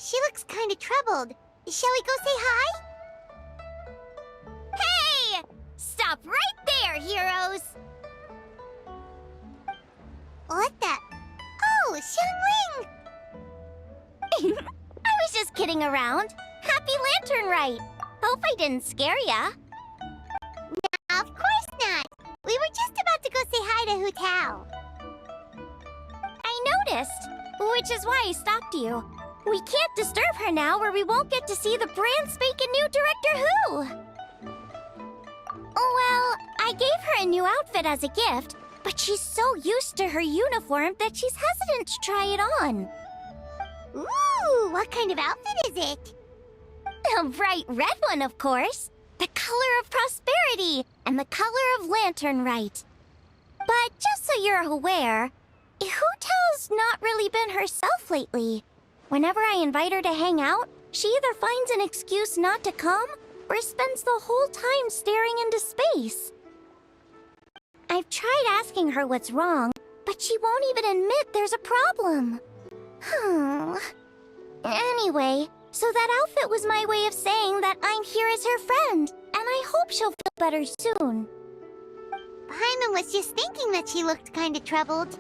She looks kinda troubled. Shall we go say hi? Hey! Stop right there, heroes! What the? Oh, Xiangling! I was just kidding around. Happy Lantern Rite! Hope I didn't scare ya. Of course not. We were just about to go say hi to Hu Tao. I noticed, which is why I stopped you. We can't disturb her now or we won't get to see the brand spanking new Director Who. Well, I gave her a new outfit as a gift, but she's so used to her uniform that she's hesitant to try it on. Ooh, what kind of outfit is it? A bright red one, of course. The color of prosperity and the color of Lantern Rite. But just so you're aware, Hu Tao's not really been herself lately. Whenever I invite her to hang out, she either finds an excuse not to come or spends the whole time staring into space. I've tried asking her what's wrong, but she won't even admit there's a problem. Anyway, so that outfit was my way of saying that I'm here as her friend, and I hope she'll feel better soon. Paimon was just thinking that she looked kinda troubled.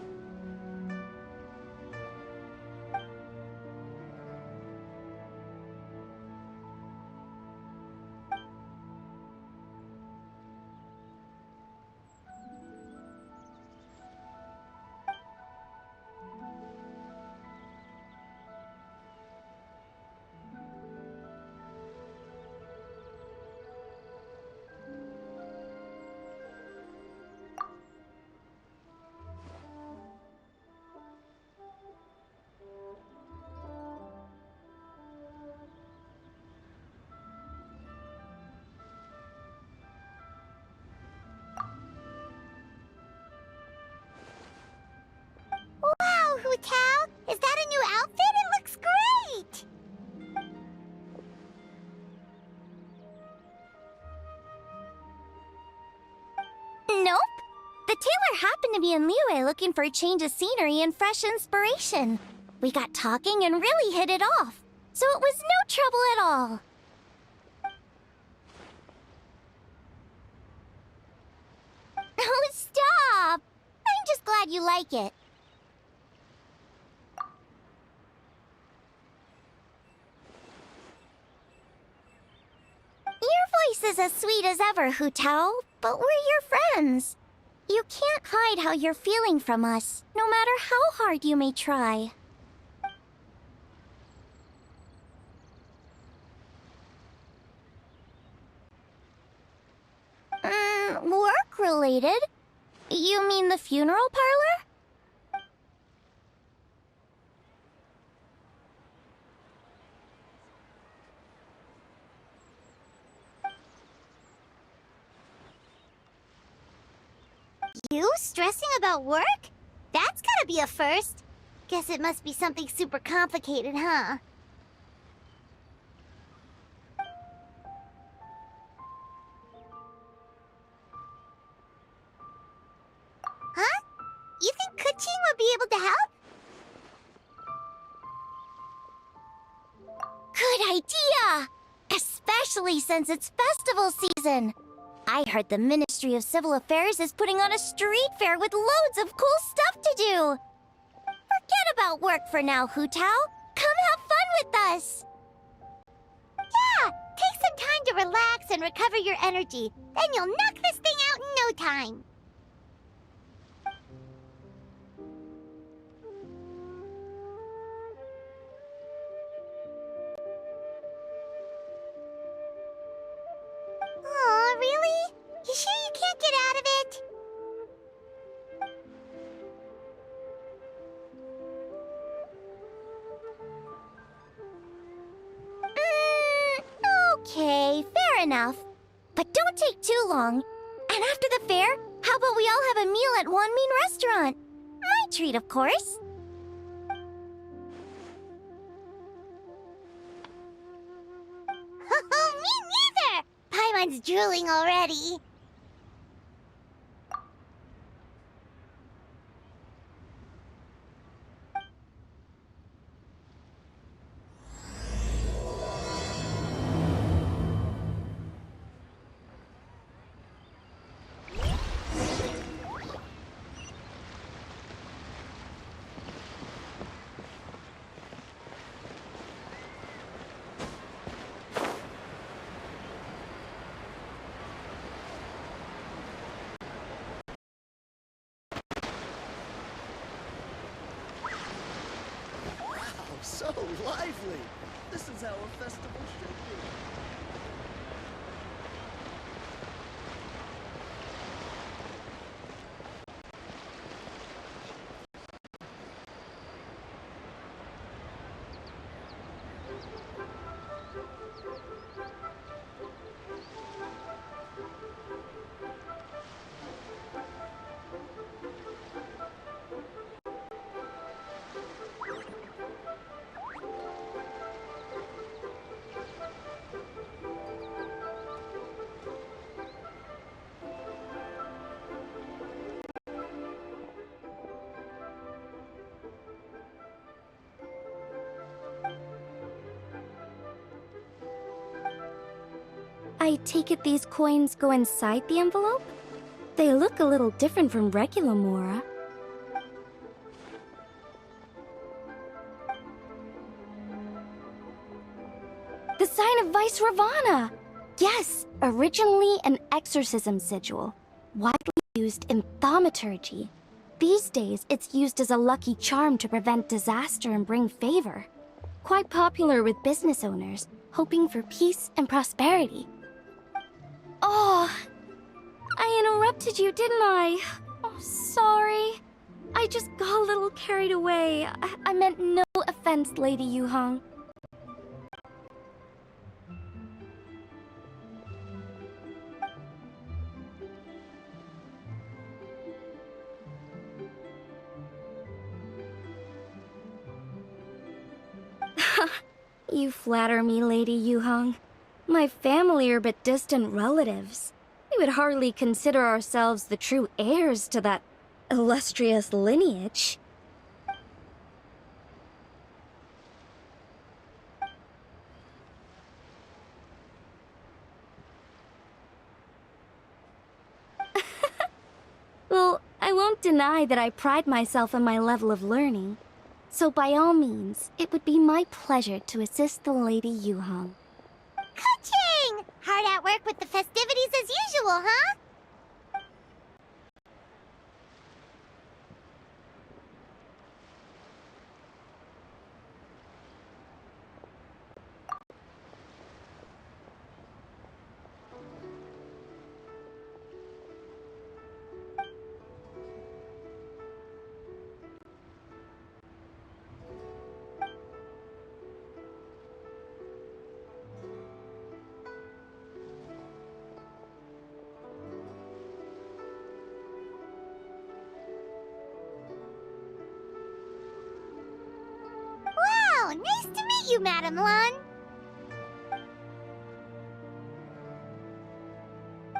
Wow, Hu Tao! Is that a new outfit? It looks great! Nope. The tailor happened to be in Liyue looking for a change of scenery and fresh inspiration. We got talking and really hit it off, so it was no trouble at all. Oh, stop! I'm just glad you like it. Your voice is as sweet as ever, Hu Tao, but we're your friends. You can't hide how you're feeling from us, no matter how hard you may try. Work-related? You mean the funeral parlor? You stressing about work? That's gotta be a first. Guess it must be something super complicated, huh? Huh? You think Keqing would be able to help? Good idea! Especially since it's festival season. I heard the Ministry of Civil Affairs is putting on a street fair with loads of cool stuff to do. Forget about work for now, Hu Tao. Come have fun with us. Yeah, take some time to relax and recover your energy. Then you'll knock this thing out in no time. Aw, really? You sure you can't get out of it? Okay, fair enough. But don't take too long. And after the fair, how about we all have a meal at Wanmin Restaurant? My treat, of course. Oh, me neither! Paimon's drooling already. so lively! This is how a festival should be. I take it these coins go inside the envelope? They look a little different from regular Mora. The sign of Vice Ravana! Yes, originally an exorcism sigil, widely used in thaumaturgy. These days, it's used as a lucky charm to prevent disaster and bring favor. Quite popular with business owners, hoping for peace and prosperity. Oh, I interrupted you, didn't I? Oh, sorry. I just got a little carried away. I meant no offense, Lady Yuhong. You flatter me, Lady Yuhong. My family are but distant relatives. We would hardly consider ourselves the true heirs to that illustrious lineage. Well, I won't deny that I pride myself on my level of learning. So by all means, it would be my pleasure to assist the Lady Yuhong. Ka-ching! Hard at work with the festivities as usual, huh? Wow, nice to meet you, Madam Lan.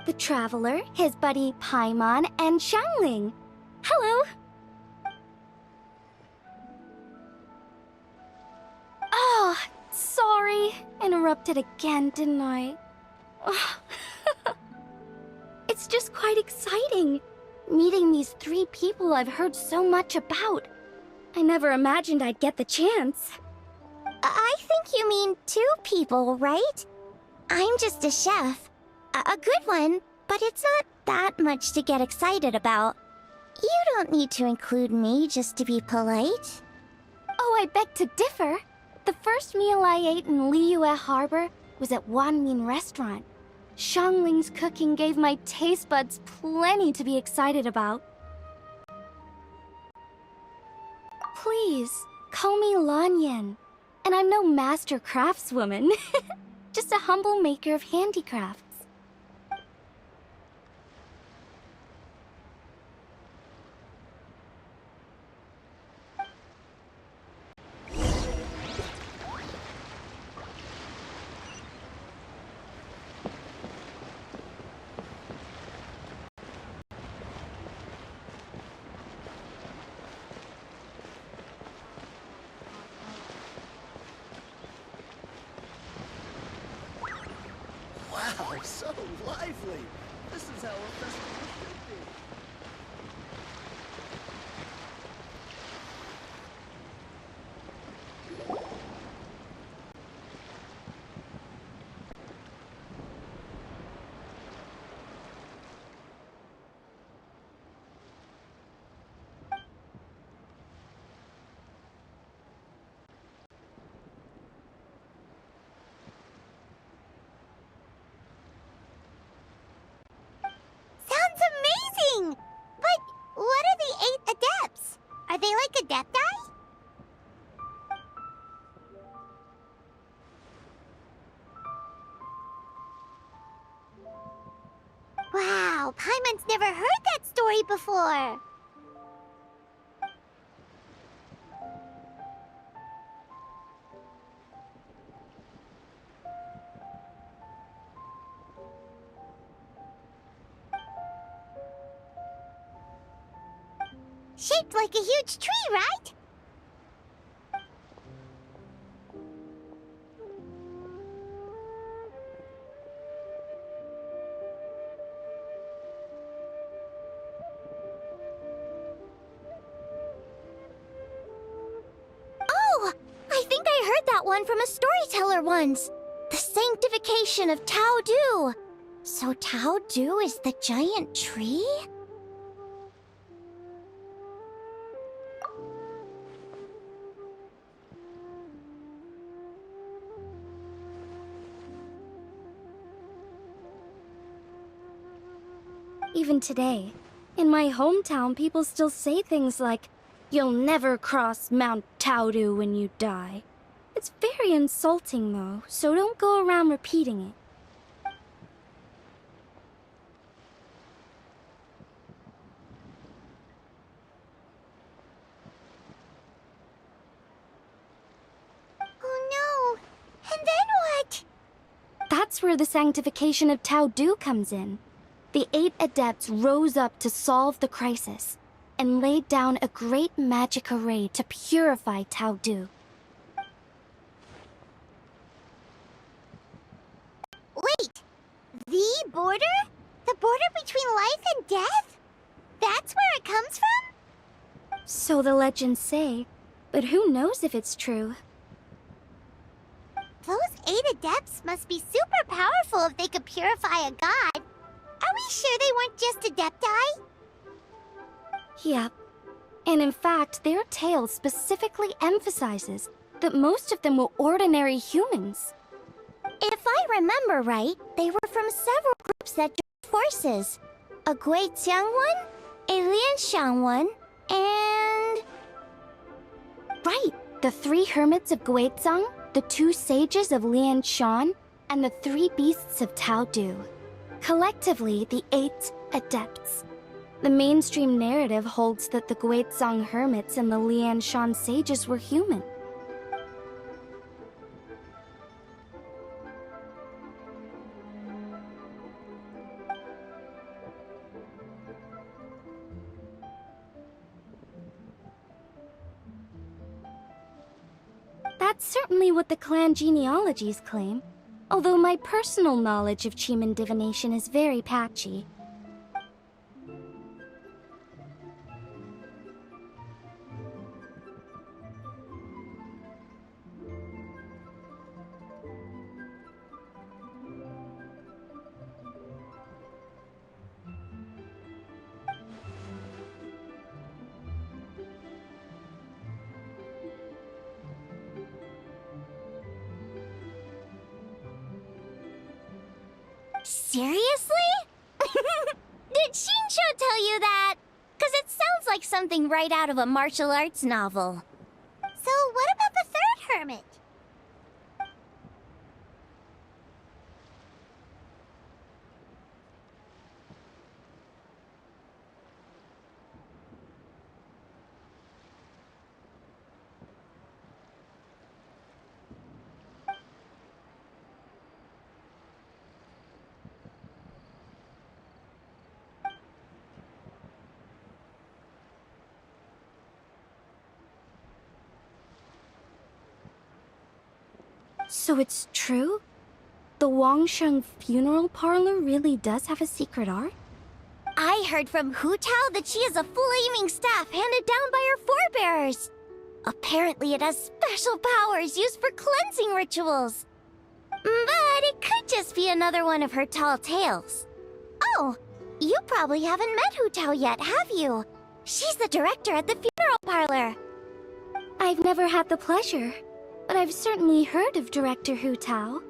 The Traveler, his buddy Paimon, and Xiangling. Hello! Oh, sorry. Interrupted again, didn't I? It's just quite exciting. Meeting these 3 people I've heard so much about. I never imagined I'd get the chance. I think you mean 2 people, right? I'm just a chef. A good one, but it's not that much to get excited about. You don't need to include me just to be polite. Oh, I beg to differ. The first meal I ate in Liyue Harbor was at Wanmin Restaurant. Xiangling's cooking gave my taste buds plenty to be excited about. Please, call me Lanyan. And I'm no master craftswoman. Just a humble maker of handicrafts. Wow, so lively! This is how a festival should be. Wow, Paimon's never heard that story before. Shaped like a huge tree, right? Oh, I think I heard that one from a storyteller once. The sanctification of Tao Du. So Tao Du is the giant tree? Even today, in my hometown, people still say things like, "You'll never cross Mount Taudu when you die." It's very insulting, though, so don't go around repeating it. Oh no! And then what? That's where the sanctification of Taudu comes in. The 8 adepts rose up to solve the crisis and laid down a great magic array to purify Taudu. Wait! The border? The border between life and death? That's where it comes from? So the legends say, but who knows if it's true? Those 8 adepts must be super powerful if they could purify a god. Are we sure they weren't just adepti? Yep. And in fact, their tale specifically emphasizes that most of them were ordinary humans. If I remember right, they were from several groups that joined forces. A Guixiang one, a Lianxiang one, and... Right, the 3 hermits of Guizang, the 2 sages of Lianshan, and the 3 beasts of Taudu. Collectively, the 8 adepts. The mainstream narrative holds that the Guizang hermits and the Lianshan sages were human. That's certainly what the clan genealogies claim, although my personal knowledge of Chiman divination is very patchy. Seriously? Did Shinsho tell you that? 'Cause it sounds like something right out of a martial arts novel. So what about the 3rd hermit? So it's true? The Wangsheng funeral parlor really does have a secret art? I heard from Hu Tao that she has a flaming staff handed down by her forebears. Apparently it has special powers used for cleansing rituals. But it could just be another one of her tall tales. Oh, you probably haven't met Hu Tao yet, have you? She's the director at the funeral parlor. I've never had the pleasure, but I've certainly heard of Director Hu Tao.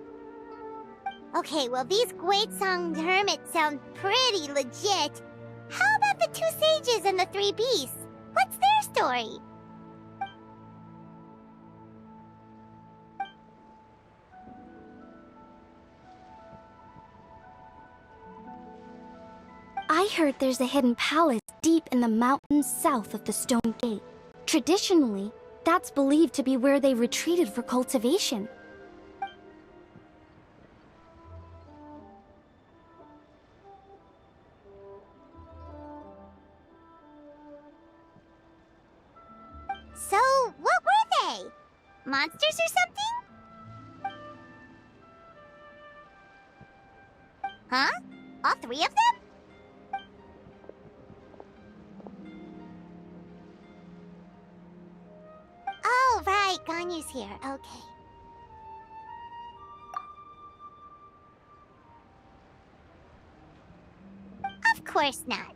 Okay, well these Guizang hermits sound pretty legit. How about the 2 sages and the 3 beasts? What's their story? I heard there's a hidden palace deep in the mountains south of the Stone Gate. Traditionally, that's believed to be where they retreated for cultivation. So, what were they? Monsters or something? Huh? All three of them? Oh, right. Ganyu's here. Okay. Of course not.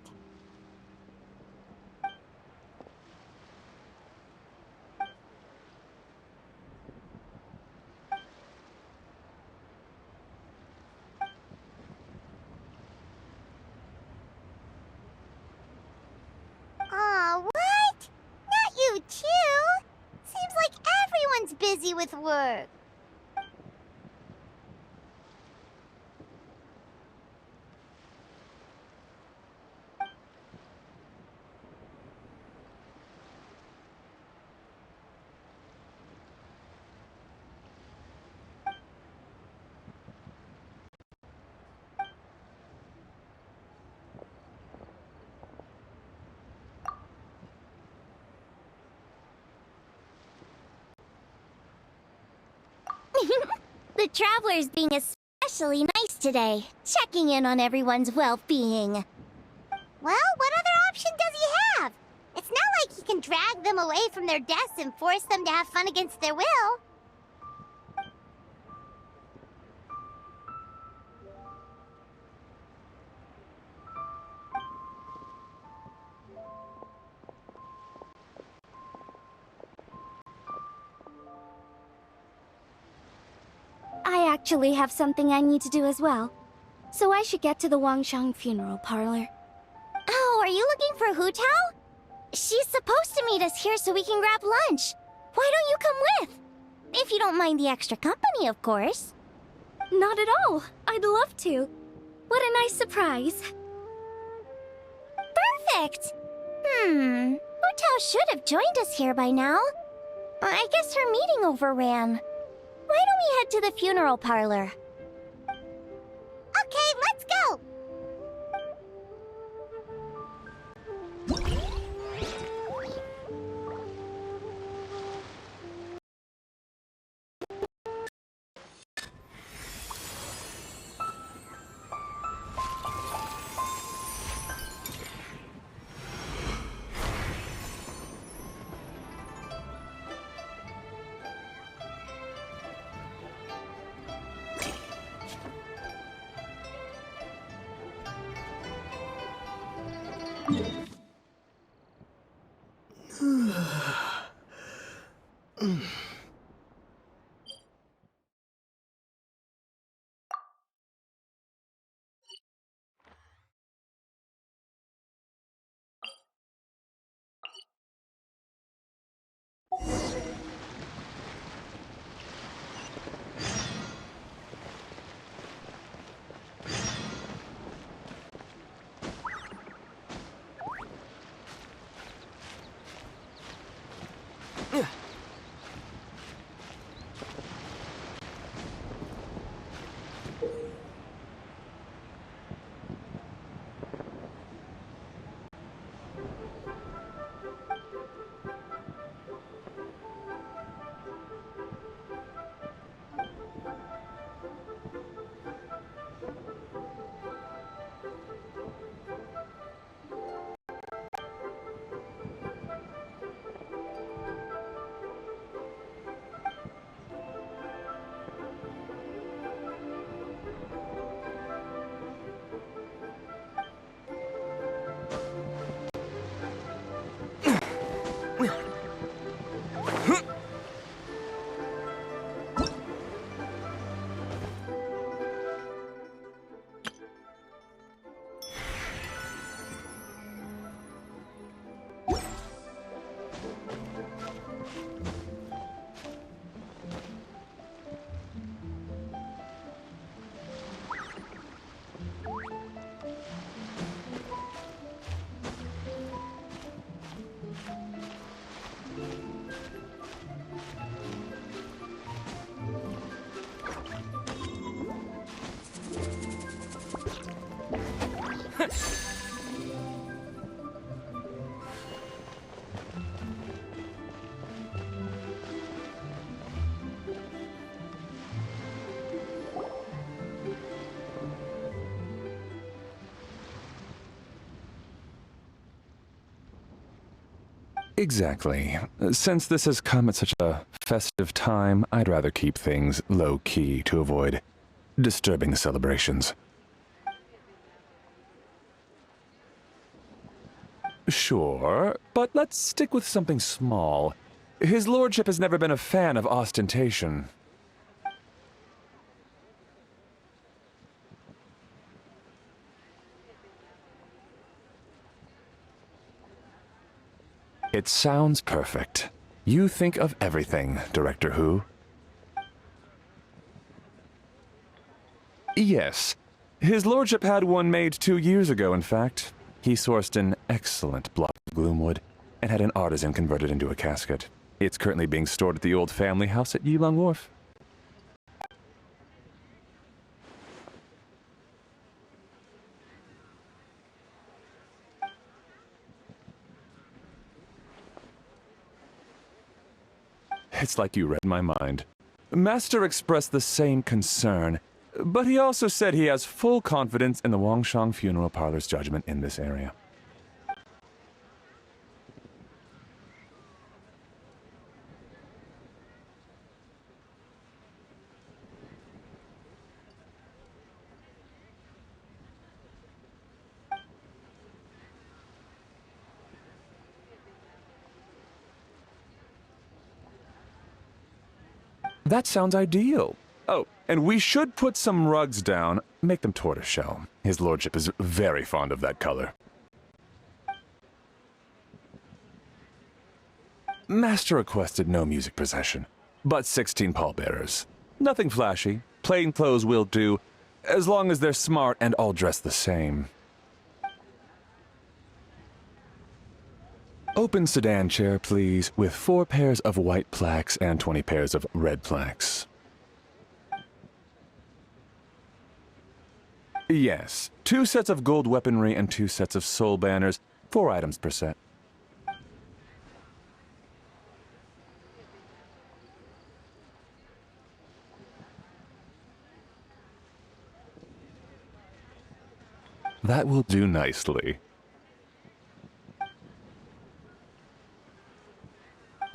Aw, what? Not you too? Seems like everyone's busy with work. The traveler's being especially nice today, checking in on everyone's well-being. Well, what other option does he have? It's not like he can drag them away from their desks and force them to have fun against their will. I actually have something I need to do as well. So I should get to the Wangshang funeral parlor. Oh, are you looking for Hu Tao? She's supposed to meet us here so we can grab lunch. Why don't you come with? If you don't mind the extra company, of course. Not at all. I'd love to. What a nice surprise. Perfect! Hu Tao should have joined us here by now. I guess her meeting overran. Why don't we head to the funeral parlor? Okay, let's go! Exactly. Since this has come at such a festive time, I'd rather keep things low-key to avoid disturbing the celebrations. Sure, but let's stick with something small. His lordship has never been a fan of ostentation. It sounds perfect. You think of everything, Director Who. Yes. His lordship had one made 2 years ago, in fact. He sourced an excellent block of gloomwood and had an artisan convert it into a casket. It's currently being stored at the old family house at Yilong Wharf. It's like you read my mind. Master expressed the same concern, but he also said he has full confidence in the Wangshang Funeral Parlor's judgment in this area. That sounds ideal. Oh, and we should put some rugs down. Make them tortoiseshell. His lordship is very fond of that color. Master requested no music procession, but 16 pallbearers. Nothing flashy. Plain clothes will do, as long as they're smart and all dressed the same. Open sedan chair, please, with 4 pairs of white plaques and 20 pairs of red plaques. Yes, 2 sets of gold weaponry and 2 sets of soul banners, 4 items per set. That will do nicely.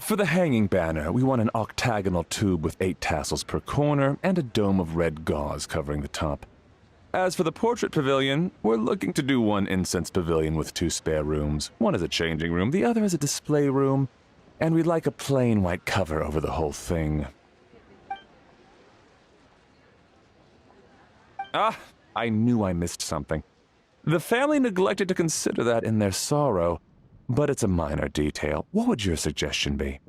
For the hanging banner, we want an octagonal tube with 8 tassels per corner and a dome of red gauze covering the top. As for the portrait pavilion, we're looking to do 1 incense pavilion with 2 spare rooms. One is a changing room, the other is a display room, and we'd like a plain white cover over the whole thing. Ah, I knew I missed something. The family neglected to consider that in their sorrow. But it's a minor detail. What would your suggestion be?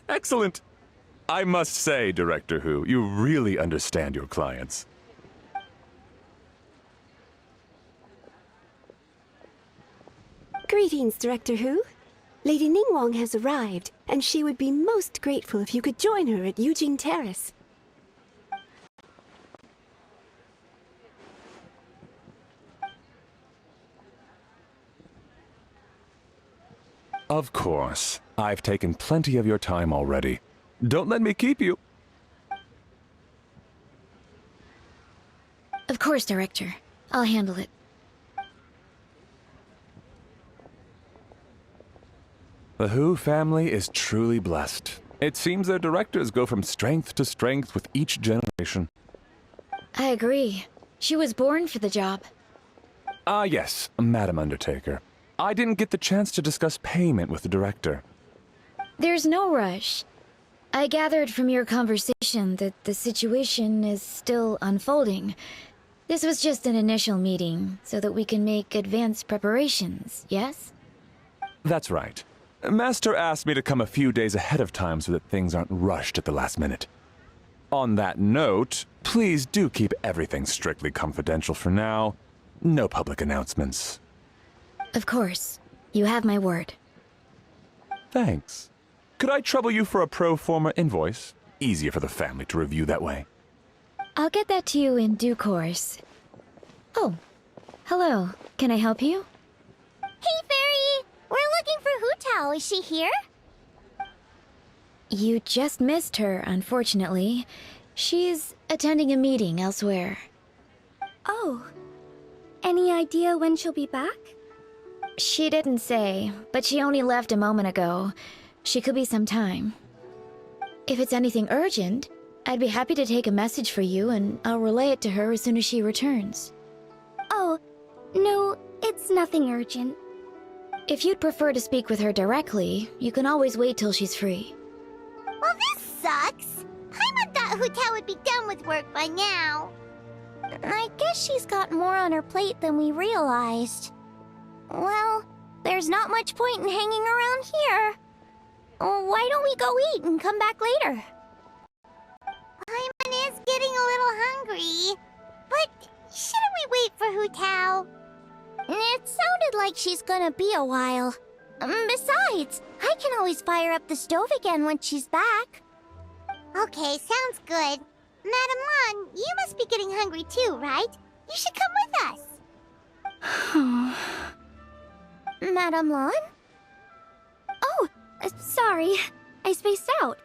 Excellent! I must say, Director Who, you really understand your clients. Greetings, Director Who. Lady Ningguang has arrived, and she would be most grateful if you could join her at Yujing Terrace. Of course. I've taken plenty of your time already. Don't let me keep you. Of course, Director. I'll handle it. The Who family is truly blessed. It seems their directors go from strength to strength with each generation. I agree. She was born for the job. Ah, yes, Madam Undertaker. I didn't get the chance to discuss payment with the director. There's no rush. I gathered from your conversation that the situation is still unfolding. This was just an initial meeting, so that we can make advanced preparations, yes? That's right. Master asked me to come a few days ahead of time so that things aren't rushed at the last minute. On that note, please do keep everything strictly confidential for now. No public announcements. Of course. You have my word. Thanks. Could I trouble you for a pro forma invoice? Easier for the family to review that way. I'll get that to you in due course. Oh, hello. Can I help you? Hey, Fairy! We're looking for Hu Tao. Is she here? You just missed her, unfortunately. She's attending a meeting elsewhere. Oh. Any idea when she'll be back? She didn't say, but she only left a moment ago. She could be some time. If it's anything urgent, I'd be happy to take a message for you and I'll relay it to her as soon as she returns. Oh, no, it's nothing urgent. If you'd prefer to speak with her directly, you can always wait till she's free. Well, this sucks. Paimon thought Hu Tao would be done with work by now. I guess she's got more on her plate than we realized. Well, there's not much point in hanging around here. Why don't we go eat and come back later? Paimon is getting a little hungry. But shouldn't we wait for Hu Tao? It sounded like she's gonna be a while. Besides, I can always fire up the stove again once she's back. Okay, sounds good. Madame Lan, you must be getting hungry too, right? You should come with us. Madame Lan? Oh, sorry. I spaced out.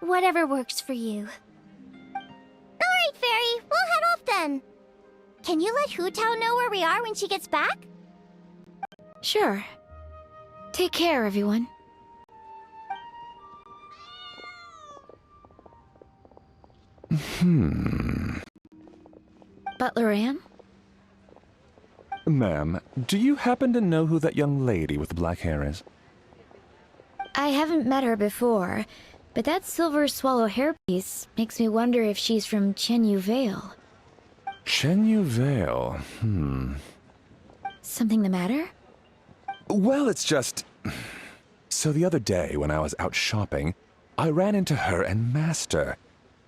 Whatever works for you. Alright, Fairy, we'll head off then. Can you let Hu Tao know where we are when she gets back? Sure. Take care, everyone. Butler Anne? Ma'am, do you happen to know who that young lady with the black hair is? I haven't met her before, but that silver swallow hairpiece makes me wonder if she's from Chenyu Vale. Chenyu Vale, Something the matter? Well, it's just... So the other day, when I was out shopping, I ran into her and Master.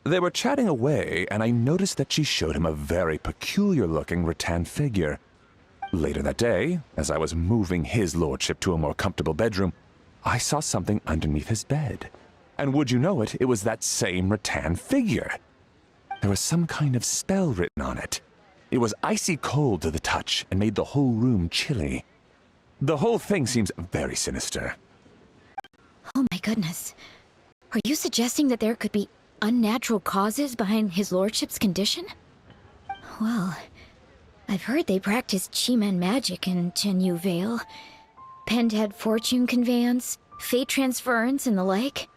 They were chatting away, and I noticed that she showed him a very peculiar-looking rattan figure. Later that day, as I was moving his lordship to a more comfortable bedroom, I saw something underneath his bed. And would you know it, it was that same rattan figure. There was some kind of spell written on it. It was icy cold to the touch and made the whole room chilly. The whole thing seems very sinister. Oh my goodness. Are you suggesting that there could be unnatural causes behind his lordship's condition? Well, I've heard they practice Chi-Man magic in Chenyu Vale. Pentad fortune conveyance, fate transference, and the like.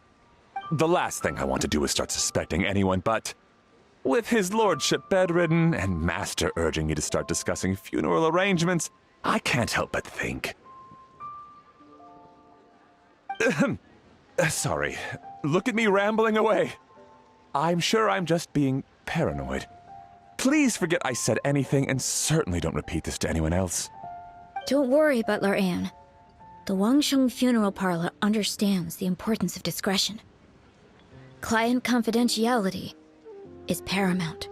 The last thing I want to do is start suspecting anyone, but... with his lordship bedridden and Master urging me to start discussing funeral arrangements, I can't help but think. Sorry. Look at me rambling away. I'm sure I'm just being paranoid. Please forget I said anything and certainly don't repeat this to anyone else. Don't worry, Butler Anne. The Wangsheng Funeral Parlor understands the importance of discretion. Client confidentiality is paramount.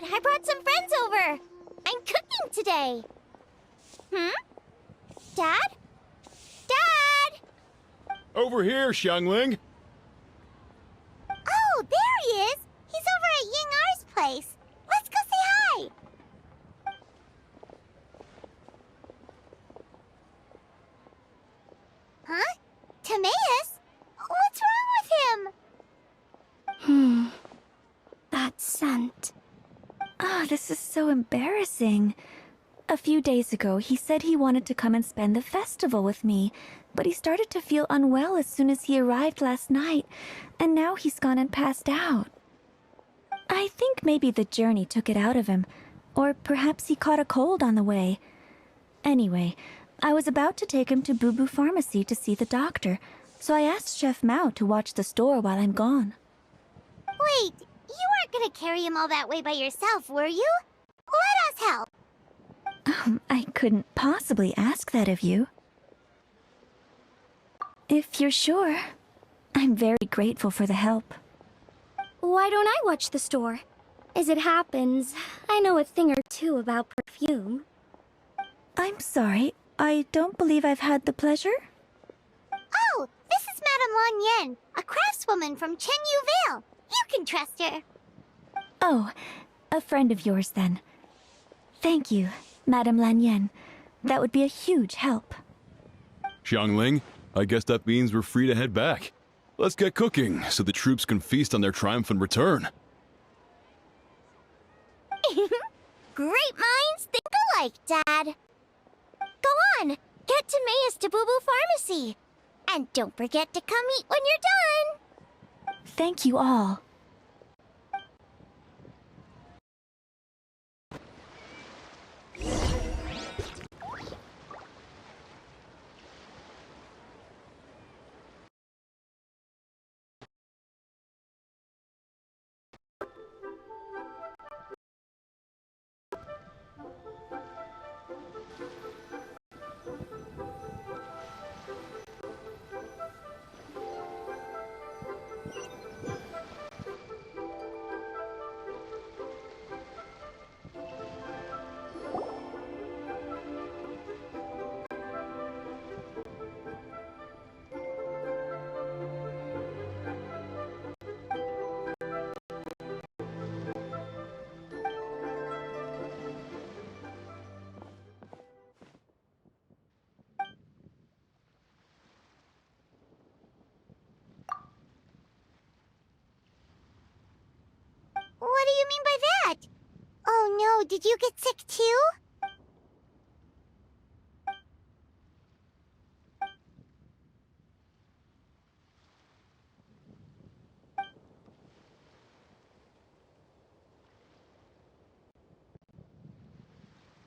I brought some friends over. I'm cooking today. Dad? Dad! Over here, Xiangling. Oh, there he is. He's over at Ying R's place. Let's go say hi. Huh? Timaeus? What's wrong with him? scent. Ah, this is so embarrassing. A few days ago, he said he wanted to come and spend the festival with me, but he started to feel unwell as soon as he arrived last night, and now he's gone and passed out. I think maybe the journey took it out of him, or perhaps he caught a cold on the way. Anyway, I was about to take him to Boo Boo Pharmacy to see the doctor, so I asked Chef Mao to watch the store while I'm gone. Wait, you weren't gonna carry him all that way by yourself, were you? Let us help! I couldn't possibly ask that of you. If you're sure, I'm very grateful for the help. Why don't I watch the store? As it happens, I know a thing or two about perfume. I'm sorry, I don't believe I've had the pleasure. Oh, this is Madame Lan Yen, a craftswoman from Chen Yu Vale. You can trust her. Oh, a friend of yours then. Thank you, Madame Lan Yen. That would be a huge help. Xiangling, I guess that means we're free to head back. Let's get cooking so the troops can feast on their triumphant return. Great minds think alike, Dad. Go on, get Timaeus to Boo Boo Pharmacy. And don't forget to come eat when you're done. Thank you all. What do you mean by that? Oh no, did you get sick too?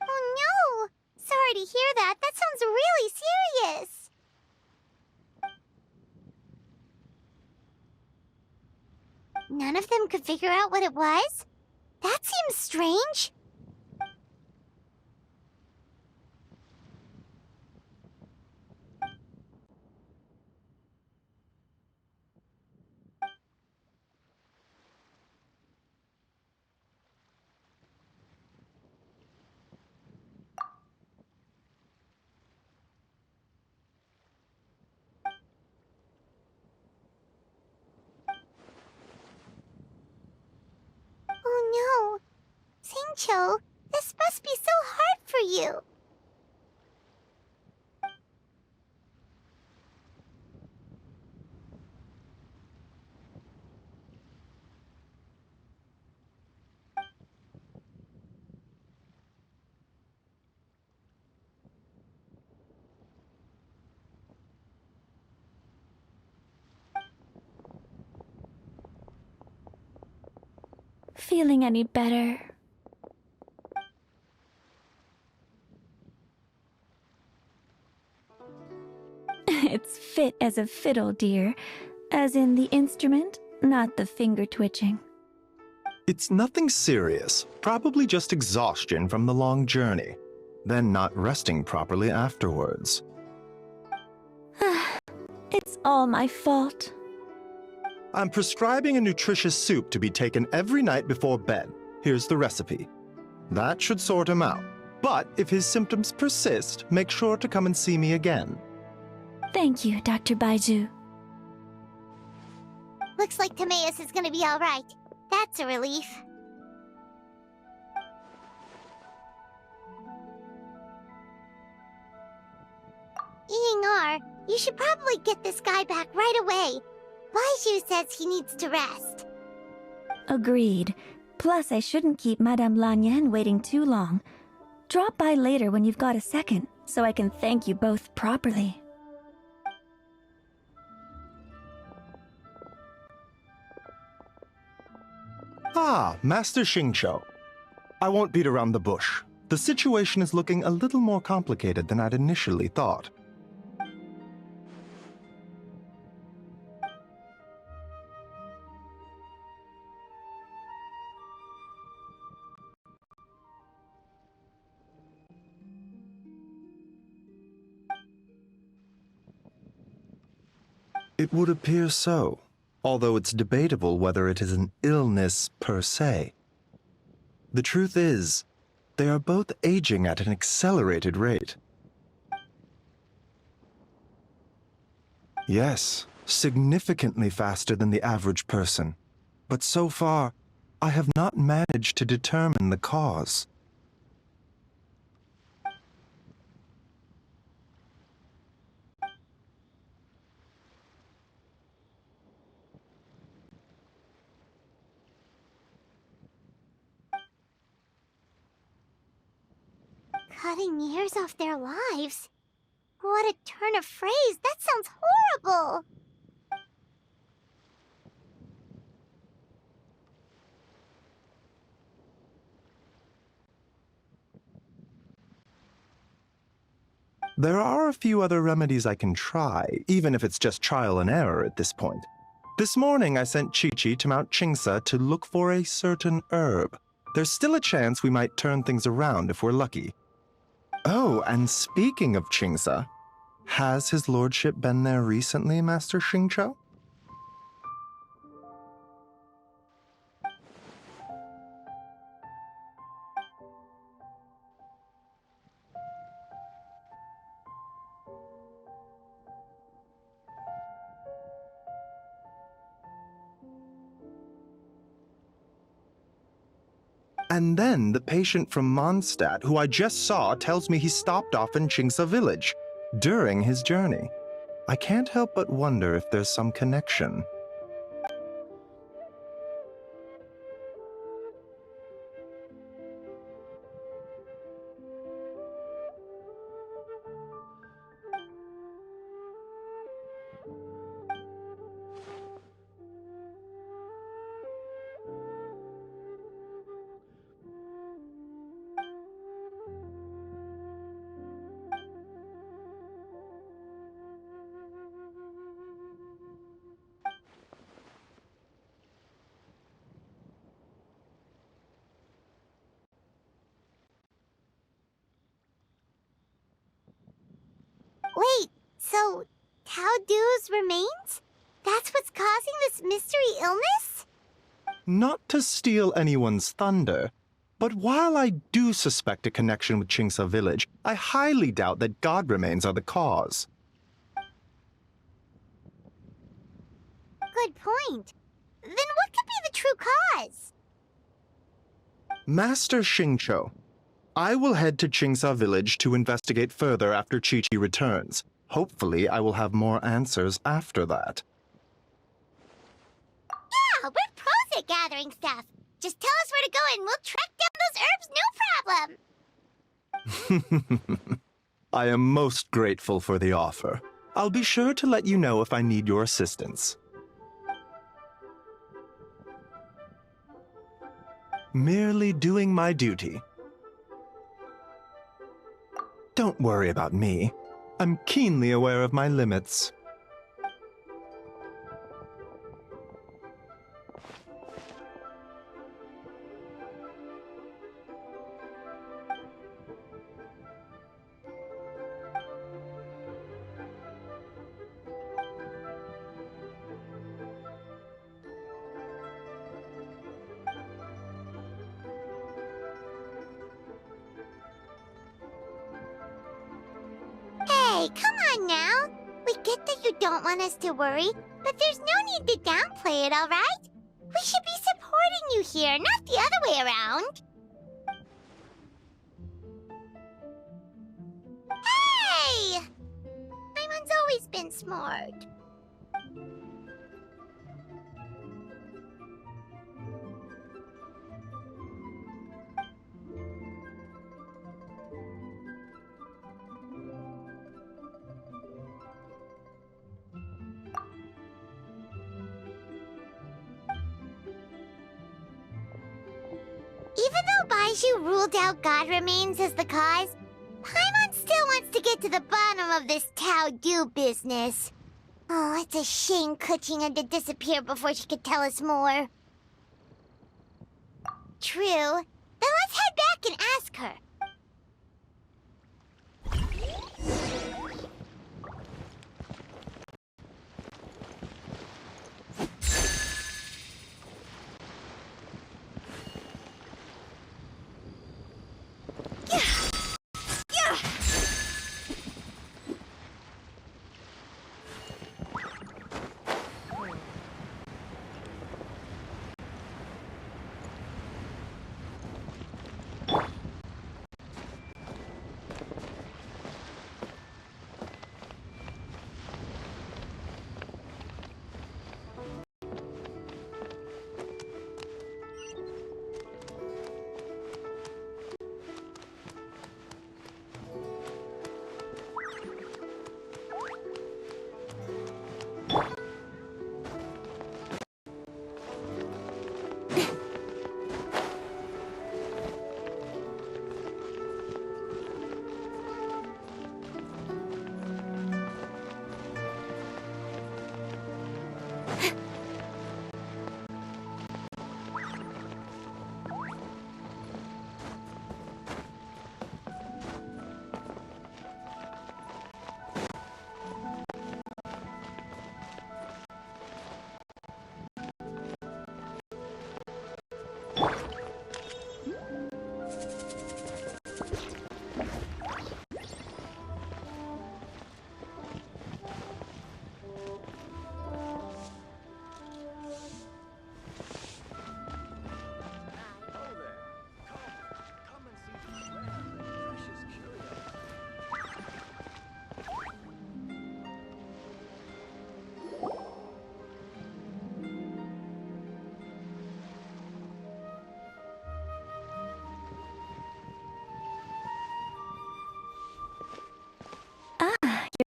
Oh no! Sorry to hear that. That sounds really serious. None of them could figure out what it was? That seems strange. Oh no. Xingqiu, this must be so hard for you. Feeling any better? It's fit as a fiddle, dear. As in the instrument, not the finger twitching. It's nothing serious. Probably just exhaustion from the long journey. Then not resting properly afterwards. It's all my fault. I'm prescribing a nutritious soup to be taken every night before bed. Here's the recipe. That should sort him out. But if his symptoms persist, make sure to come and see me again. Thank you, Dr. Baizhu. Looks like Timaeus is gonna be alright. That's a relief. Ying-ar, you should probably get this guy back right away. Baizhu says he needs to rest. Agreed. Plus, I shouldn't keep Madame Lanyan waiting too long. Drop by later when you've got a second, so I can thank you both properly. Ah, Master Xingqiu. I won't beat around the bush. The situation is looking a little more complicated than I'd initially thought. It would appear so, although it's debatable whether it is an illness per se. The truth is, they are both aging at an accelerated rate. Yes, significantly faster than the average person. But so far, I have not managed to determine the cause. Cutting years off their lives? What a turn of phrase! That sounds horrible! There are a few other remedies I can try, even if it's just trial and error at this point. This morning I sent Qiqi to Mount Qingsa to look for a certain herb. There's still a chance we might turn things around if we're lucky. Oh, and speaking of Qingsa, has his lordship been there recently, Master Xingqiu? And then the patient from Mondstadt, who I just saw, tells me he stopped off in Qingsa village during his journey. I can't help but wonder if there's some connection. Wait, so Tao Du's remains? That's what's causing this mystery illness? Not to steal anyone's thunder, but while I do suspect a connection with Qingsa village, I highly doubt that god remains are the cause. Good point. Then what could be the true cause? Master Xingqiu, I will head to Qingsa village to investigate further after Qiqi returns. Hopefully, I will have more answers after that. Yeah, we're pros at gathering stuff. Just tell us where to go and we'll track down those herbs, no problem. I am most grateful for the offer. I'll be sure to let you know if I need your assistance. Merely doing my duty. Don't worry about me. I'm keenly aware of my limits. Hey, come on now. We get that you don't want us to worry, but there's no need to downplay it, all right? We should be supporting you here, not the other way around. Hey! Paimon's always been smart. Even though Baiju ruled out God Remains as the cause, Paimon still wants to get to the bottom of this Tao Du business. Oh, it's a shame Kuching had to disappear before she could tell us more. True. Then let's head back and ask her.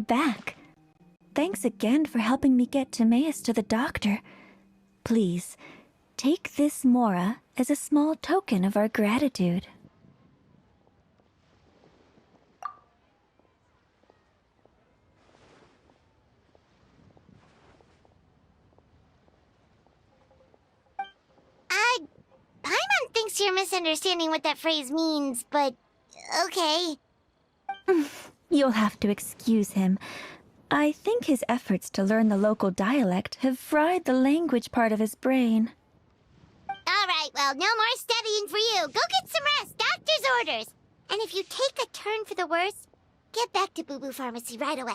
You're back. Thanks again for helping me get Timaeus to the doctor. Please, take this Mora as a small token of our gratitude. Paimon thinks you're misunderstanding what that phrase means, but okay. You'll have to excuse him. I think his efforts to learn the local dialect have fried the language part of his brain. All right, well, no more studying for you. Go get some rest. Doctor's orders. And if you take a turn for the worse, get back to Boo Boo Pharmacy right away.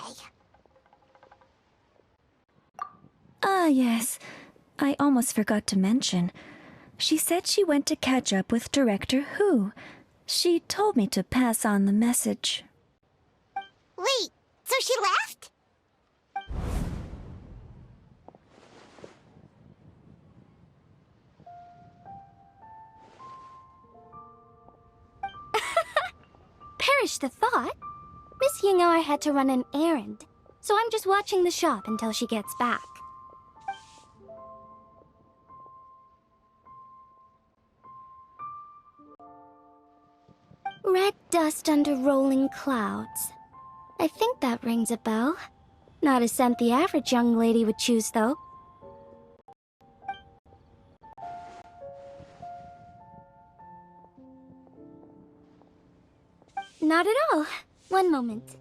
Ah, yes. I almost forgot to mention. She said she went to catch up with Director Hu. She told me to pass on the message. Wait, so she left? Perish the thought. Miss Ying'er had to run an errand, so I'm just watching the shop until she gets back. Red dust under rolling clouds. I think that rings a bell. Not a scent the average young lady would choose, though. Not at all. One moment.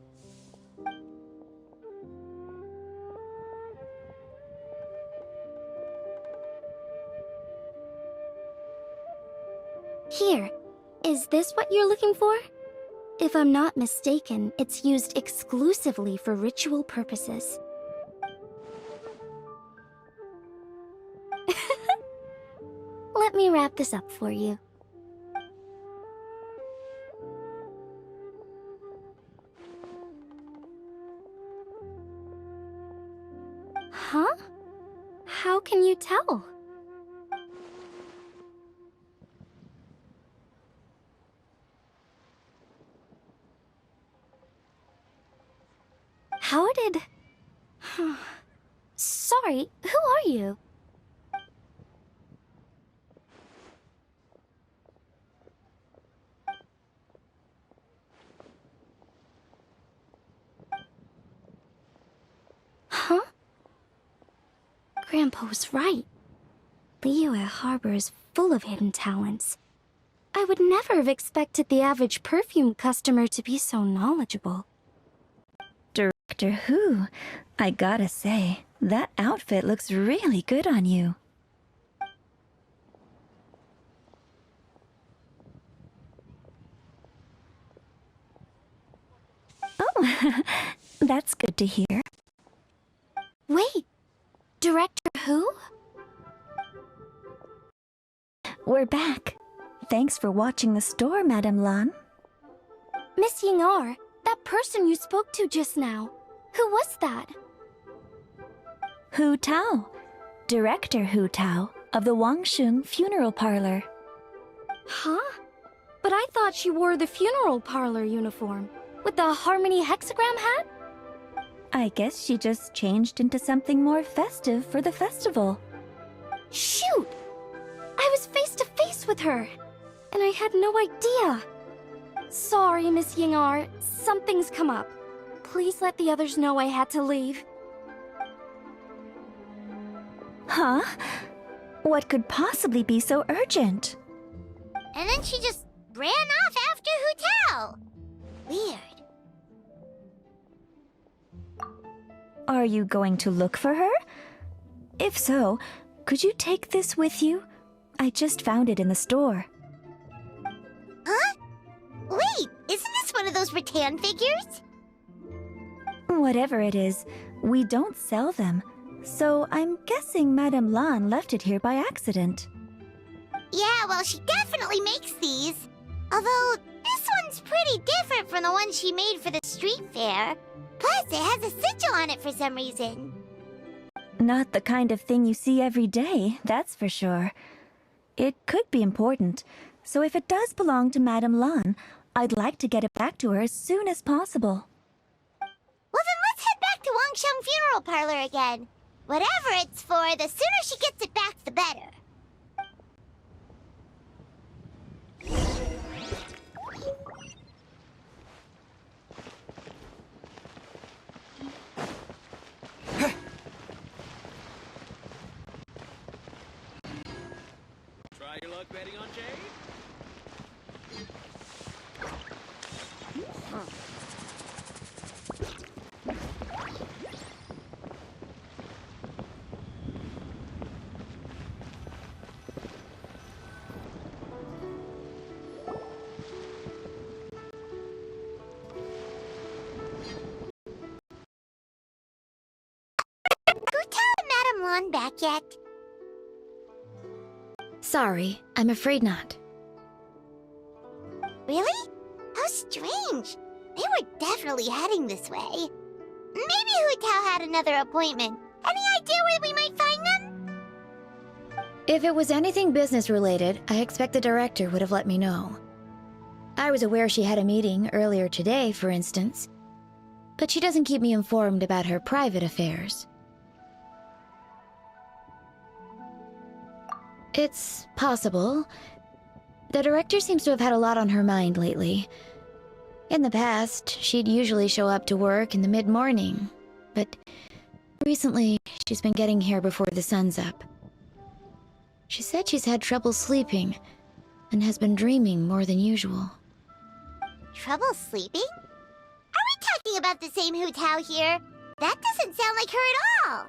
Here. Is this what you're looking for? If I'm not mistaken, it's used exclusively for ritual purposes. Let me wrap this up for you. Huh? How can you tell? How did... Sorry, who are you? Grandpa was right. Liyue Harbor is full of hidden talents. I would never have expected the average perfume customer to be so knowledgeable. Director Who, I gotta say, that outfit looks really good on you. Oh, that's good to hear. Wait, Director Who? We're back. Thanks for watching the store, Madame Lan. Miss Ying-er, that person you spoke to just now. Who was that? Hu Tao, Director Hu Tao of the Wangsheng Funeral Parlor. Huh? But I thought she wore the funeral parlor uniform, with the Harmony hexagram hat? I guess she just changed into something more festive for the festival. Shoot! I was face to face with her, and I had no idea. Sorry, Miss Ying-er, something's come up. Please let the others know I had to leave. Huh? What could possibly be so urgent? And then she just ran off after Hu Tao. Weird. Are you going to look for her? If so, could you take this with you? I just found it in the store. Huh? Wait, isn't this one of those rattan figures? Whatever it is, we don't sell them. So I'm guessing Madame Lan left it here by accident. Yeah, well, she definitely makes these. Although, this one's pretty different from the one she made for the street fair. Plus, it has a sigil on it for some reason. Not the kind of thing you see every day, that's for sure. It could be important, so if it does belong to Madame Lan, I'd like to get it back to her as soon as possible. Well, then let's head back to Wangsheng Funeral Parlor again. Whatever it's for, the sooner she gets it back, the better. Try your luck betting on Jade? Madame Lan back yet? Sorry, I'm afraid not. Really? How strange. They were definitely heading this way. Maybe Hu Tao had another appointment. Any idea where we might find them? If it was anything business related, I expect the director would have let me know. I was aware she had a meeting earlier today, for instance, but she doesn't keep me informed about her private affairs. It's possible. The director seems to have had a lot on her mind lately. In the past, she'd usually show up to work in the mid-morning, but recently, she's been getting here before the sun's up. She said she's had trouble sleeping and has been dreaming more than usual. Trouble sleeping? Are we talking about the same Hu Tao here? That doesn't sound like her at all.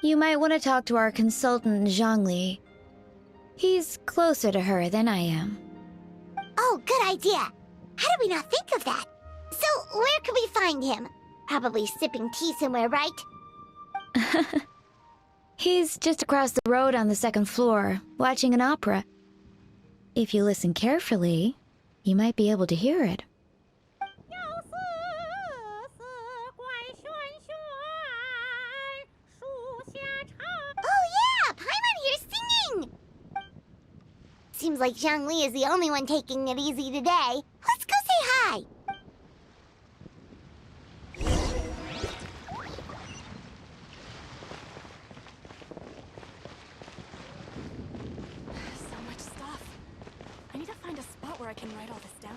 You might want to talk to our consultant, Zhongli. He's closer to her than I am. Oh, good idea. How did we not think of that? So, where could we find him? Probably sipping tea somewhere, right? He's just across the road on the second floor, watching an opera. If you listen carefully, you might be able to hear it. Oh yeah, Paimon here's singing! Seems like Zhongli is the only one taking it easy today. Let's go say hi! So much stuff. I need to find a spot where I can write all this down.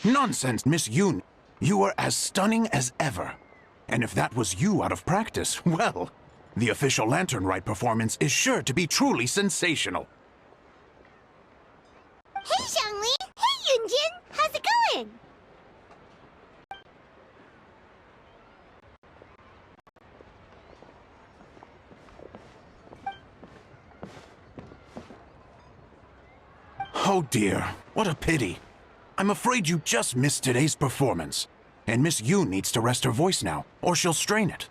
Nonsense, Miss Yoon. You were as stunning as ever. And if that was you out of practice, well, the official Lantern Rite performance is sure to be truly sensational. Hey, Xiangli! Hey, Yunjin! How's it going? Oh dear, what a pity. I'm afraid you just missed today's performance. And Miss Yoon needs to rest her voice now, or she'll strain it.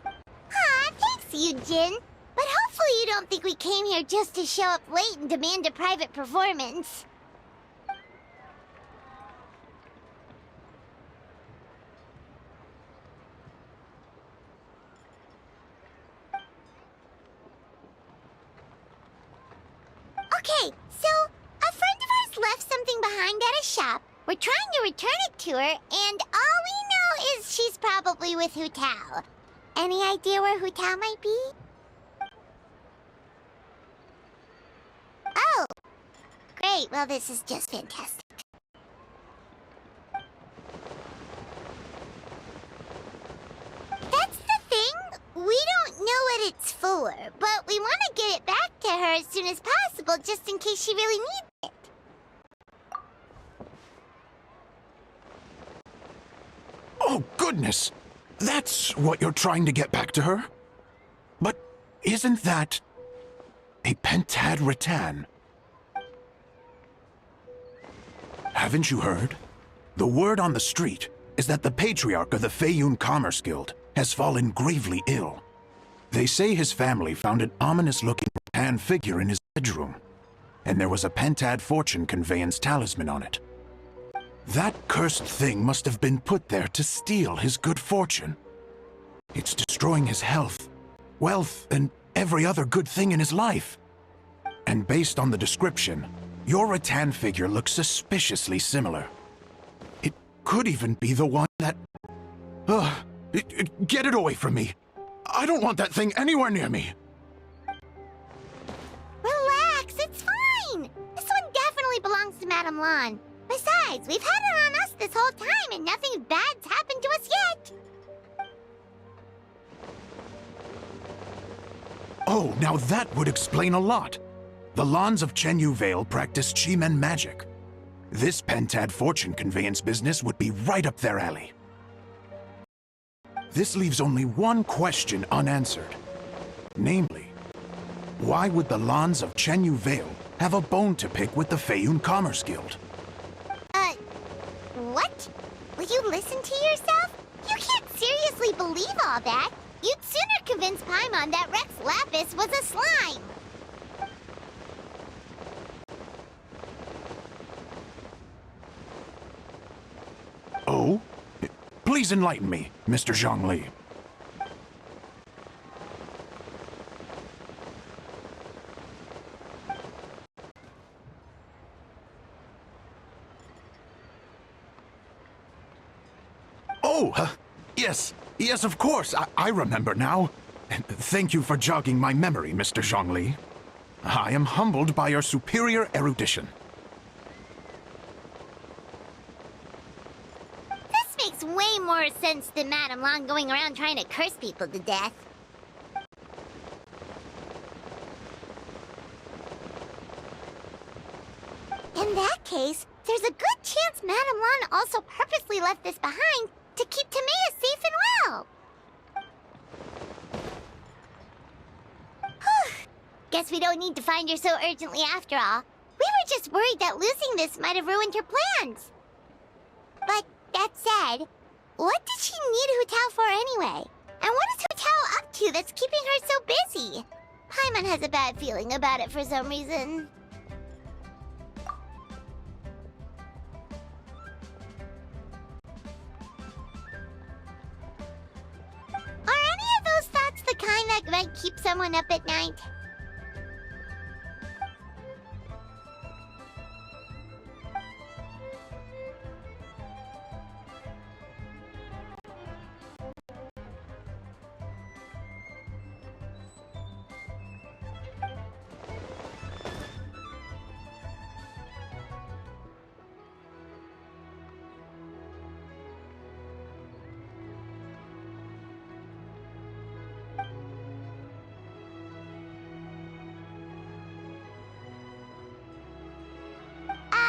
Aw, thanks, Yunjin. But hopefully you don't think we came here just to show up late and demand a private performance. Okay, so a friend of ours left something behind at a shop. We're trying to return it to her, and all we know is she's probably with Hu Tao. Any idea where Hu Tao might be? Oh! Great, well this is just fantastic. That's the thing! We don't know what it's for, but we want to get it back to her as soon as possible just in case she really needs it. Oh, goodness! That's what you're trying to get back to her? But isn't that a Pentad Rattan? Haven't you heard? The word on the street is that the patriarch of the Feiyun Commerce Guild has fallen gravely ill. They say his family found an ominous-looking rattan figure in his bedroom, and there was a Pentad fortune conveyance talisman on it. That cursed thing must have been put there to steal his good fortune. It's destroying his health, wealth, and every other good thing in his life. And based on the description, your rattan figure looks suspiciously similar. It could even be the one that... Get it away from me! I don't want that thing anywhere near me! Relax, it's fine! This one definitely belongs to Madame Lan. Besides, we've had it on us this whole time and nothing bad's happened to us yet! Oh, now that would explain a lot. The Lans of Chenyu Vale practice Chi-Men magic. This Pentad fortune conveyance business would be right up their alley. This leaves only one question unanswered. Namely, why would the Lans of Chenyu Vale have a bone to pick with the Feiyun Commerce Guild? What? Will you listen to yourself? You can't seriously believe all that. You'd sooner convince Paimon that Rex Lapis was a slime. Oh? Please enlighten me, Mr. Zhongli. Oh, yes, of course. I remember now. Thank you for jogging my memory, Mr. Zhongli. I am humbled by your superior erudition. This makes way more sense than Madame Lan going around trying to curse people to death. In that case, there's a good chance Madame Lan also purposely left this behind to keep Timea safe and well. Whew. Guess we don't need to find her so urgently after all. We were just worried that losing this might have ruined her plans. But that said, what did she need Hu Tao for anyway? And what is Hu Tao up to that's keeping her so busy? Paimon has a bad feeling about it for some reason. Are any of those thoughts the kind that might keep someone up at night?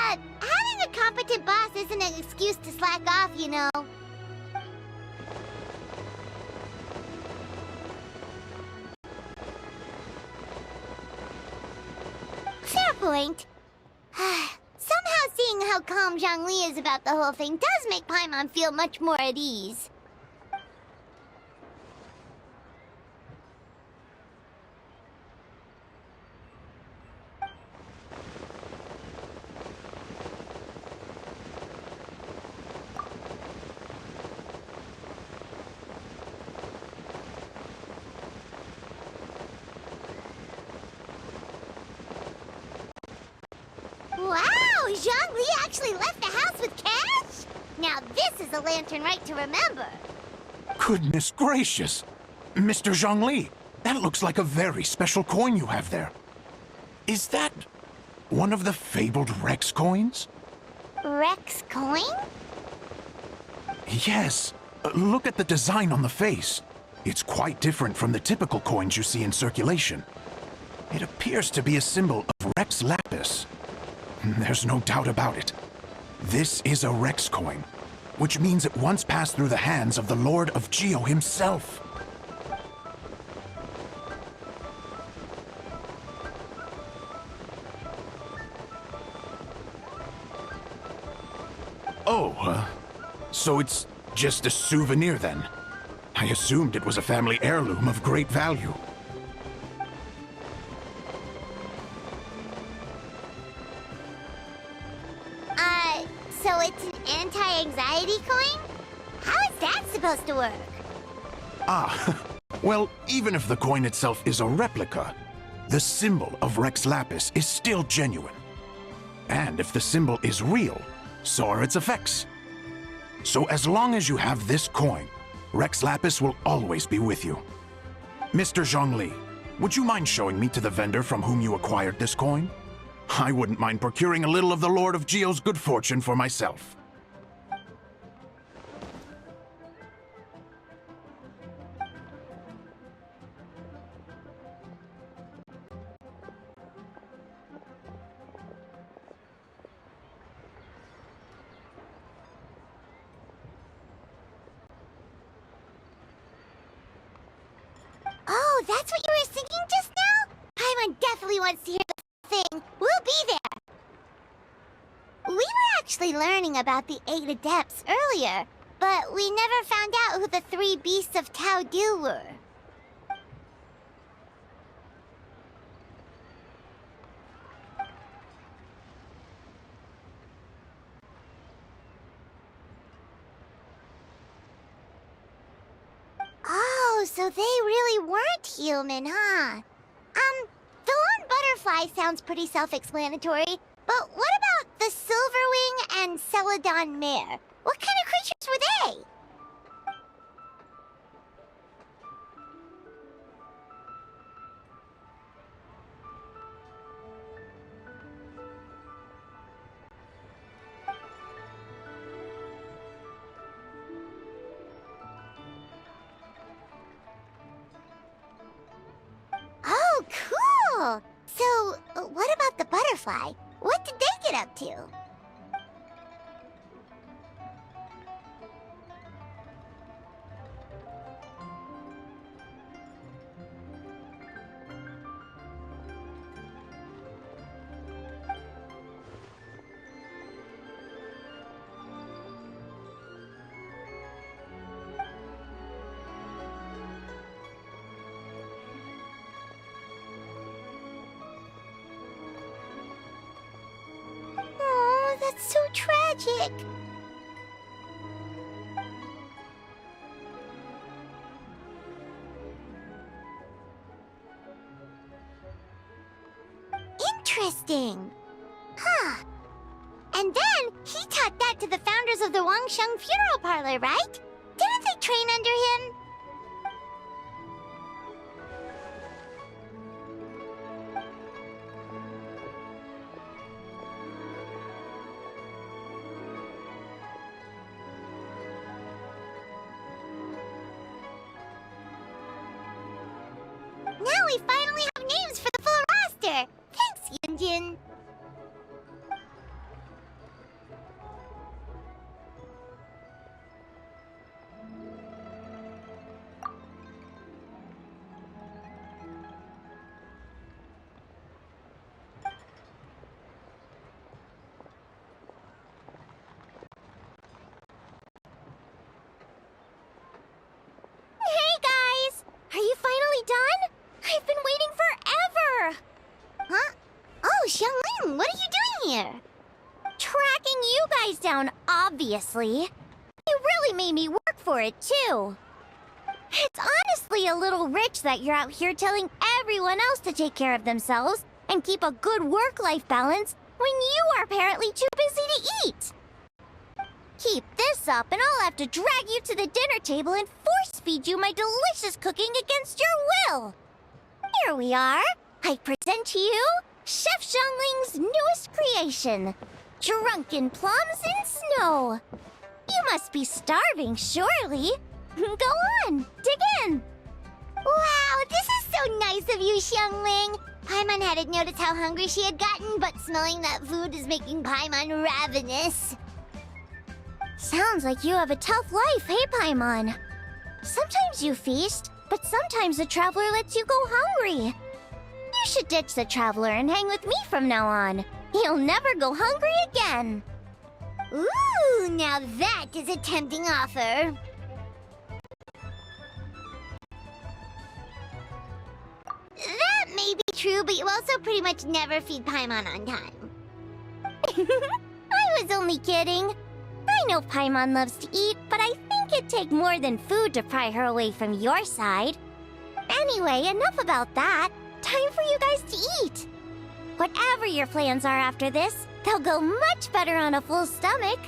Having a competent boss isn't an excuse to slack off, you know. Fair point. Somehow seeing how calm Zhongli is about the whole thing does make Paimon feel much more at ease. Wow! Zhongli actually left the house with cash? Now this is a lantern right to remember. Goodness gracious! Mr. Zhongli, that looks like a very special coin you have there. Is that one of the fabled Rex coins? Rex coin? Yes. Look at the design on the face. It's quite different from the typical coins you see in circulation. It appears to be a symbol of Rex Lapis. There's no doubt about it. This is a Rex coin, which means it once passed through the hands of the Lord of Geo himself. Oh, so it's just a souvenir then? I assumed it was a family heirloom of great value. So it's an anti-anxiety coin? How is that supposed to work? Ah, well, even if the coin itself is a replica, the symbol of Rex Lapis is still genuine. And if the symbol is real, so are its effects. So as long as you have this coin, Rex Lapis will always be with you. Mr. Zhongli, would you mind showing me to the vendor from whom you acquired this coin? I wouldn't mind procuring a little of the Lord of Geo's good fortune for myself. Oh, that's what you were singing just now? Paimon definitely wants to hear the thing. We'll be there. We were actually learning about the 8 Adepts earlier, but we never found out who the 3 Beasts of Tao Du were. Oh, so they really weren't human, huh? The lone butterfly sounds pretty self-explanatory, but what about the Silverwing and Celadon Mare? What kind of creatures were they? Oh, cool! So, what about the butterfly? What did they get up to? Oh, that's so tragic. Interesting. Huh. And then he taught that to the founders of the Wangsheng Funeral Parlor, right? Didn't they train under him? Now we finally have names for the full roster! Thanks, Yunjin! Xiangling, what are you doing here? Tracking you guys down, obviously. You really made me work for it, too. It's honestly a little rich that you're out here telling everyone else to take care of themselves and keep a good work-life balance when you are apparently too busy to eat. Keep this up and I'll have to drag you to the dinner table and force-feed you my delicious cooking against your will. Here we are. I present to you Chef Xiangling's newest creation, Drunken Plums in Snow. You must be starving, surely. Go on, dig in. Wow, this is so nice of you, Xiangling. Paimon hadn't noticed how hungry she had gotten, but smelling that food is making Paimon ravenous. Sounds like you have a tough life, hey, Paimon? Sometimes you feast, but sometimes the traveler lets you go hungry. You should ditch the traveler and hang with me from now on. You'll never go hungry again. Ooh, now that is a tempting offer. That may be true, but you also pretty much never feed Paimon on time. I was only kidding. I know Paimon loves to eat, but I think it'd take more than food to pry her away from your side. Anyway, enough about that. Time for you guys to eat. Whatever your plans are after this, they'll go much better on a full stomach.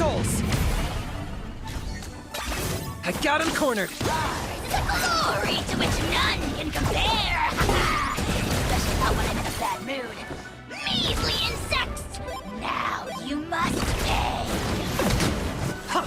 souls! I got him cornered! Glory to which none can compare! Especially not when I'm in a bad mood. Measly insects! Now you must pay! Huh.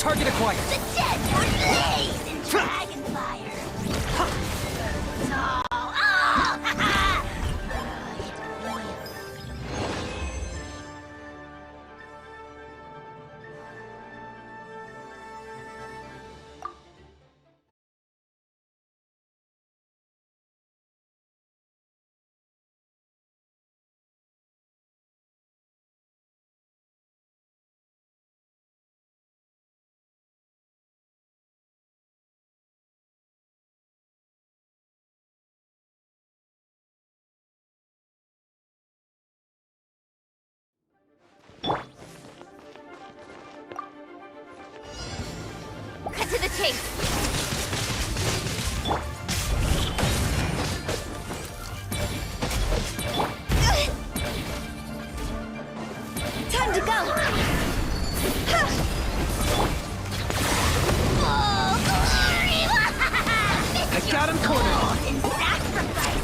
Target acquired. The dead would blaze in dragonfire. Cut to the chase. Time to go. Oh, glory! I got him cornered. In sacrifice.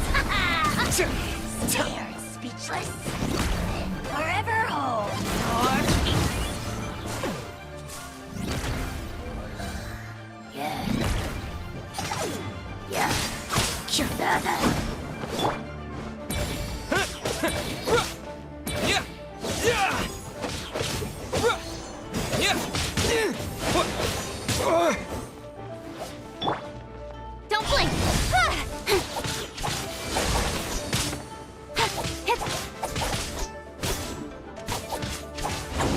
Scared, speechless, and forever hold your peace. Yeah. Yeah. Sure. Yeah. Yeah. Don't blink.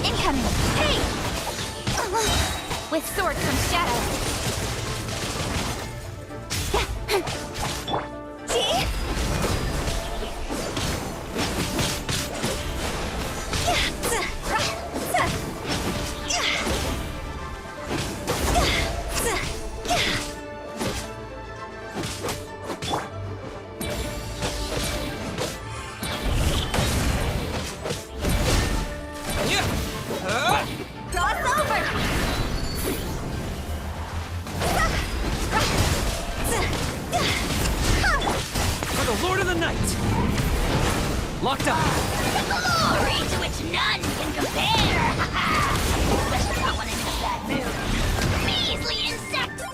Incoming. Hey! With sword comes shadow. See? Cross over! For the Lord of the Night. Locked up. Glory to which none can compare! Especially not when I'm in a bad mood. Measly insects!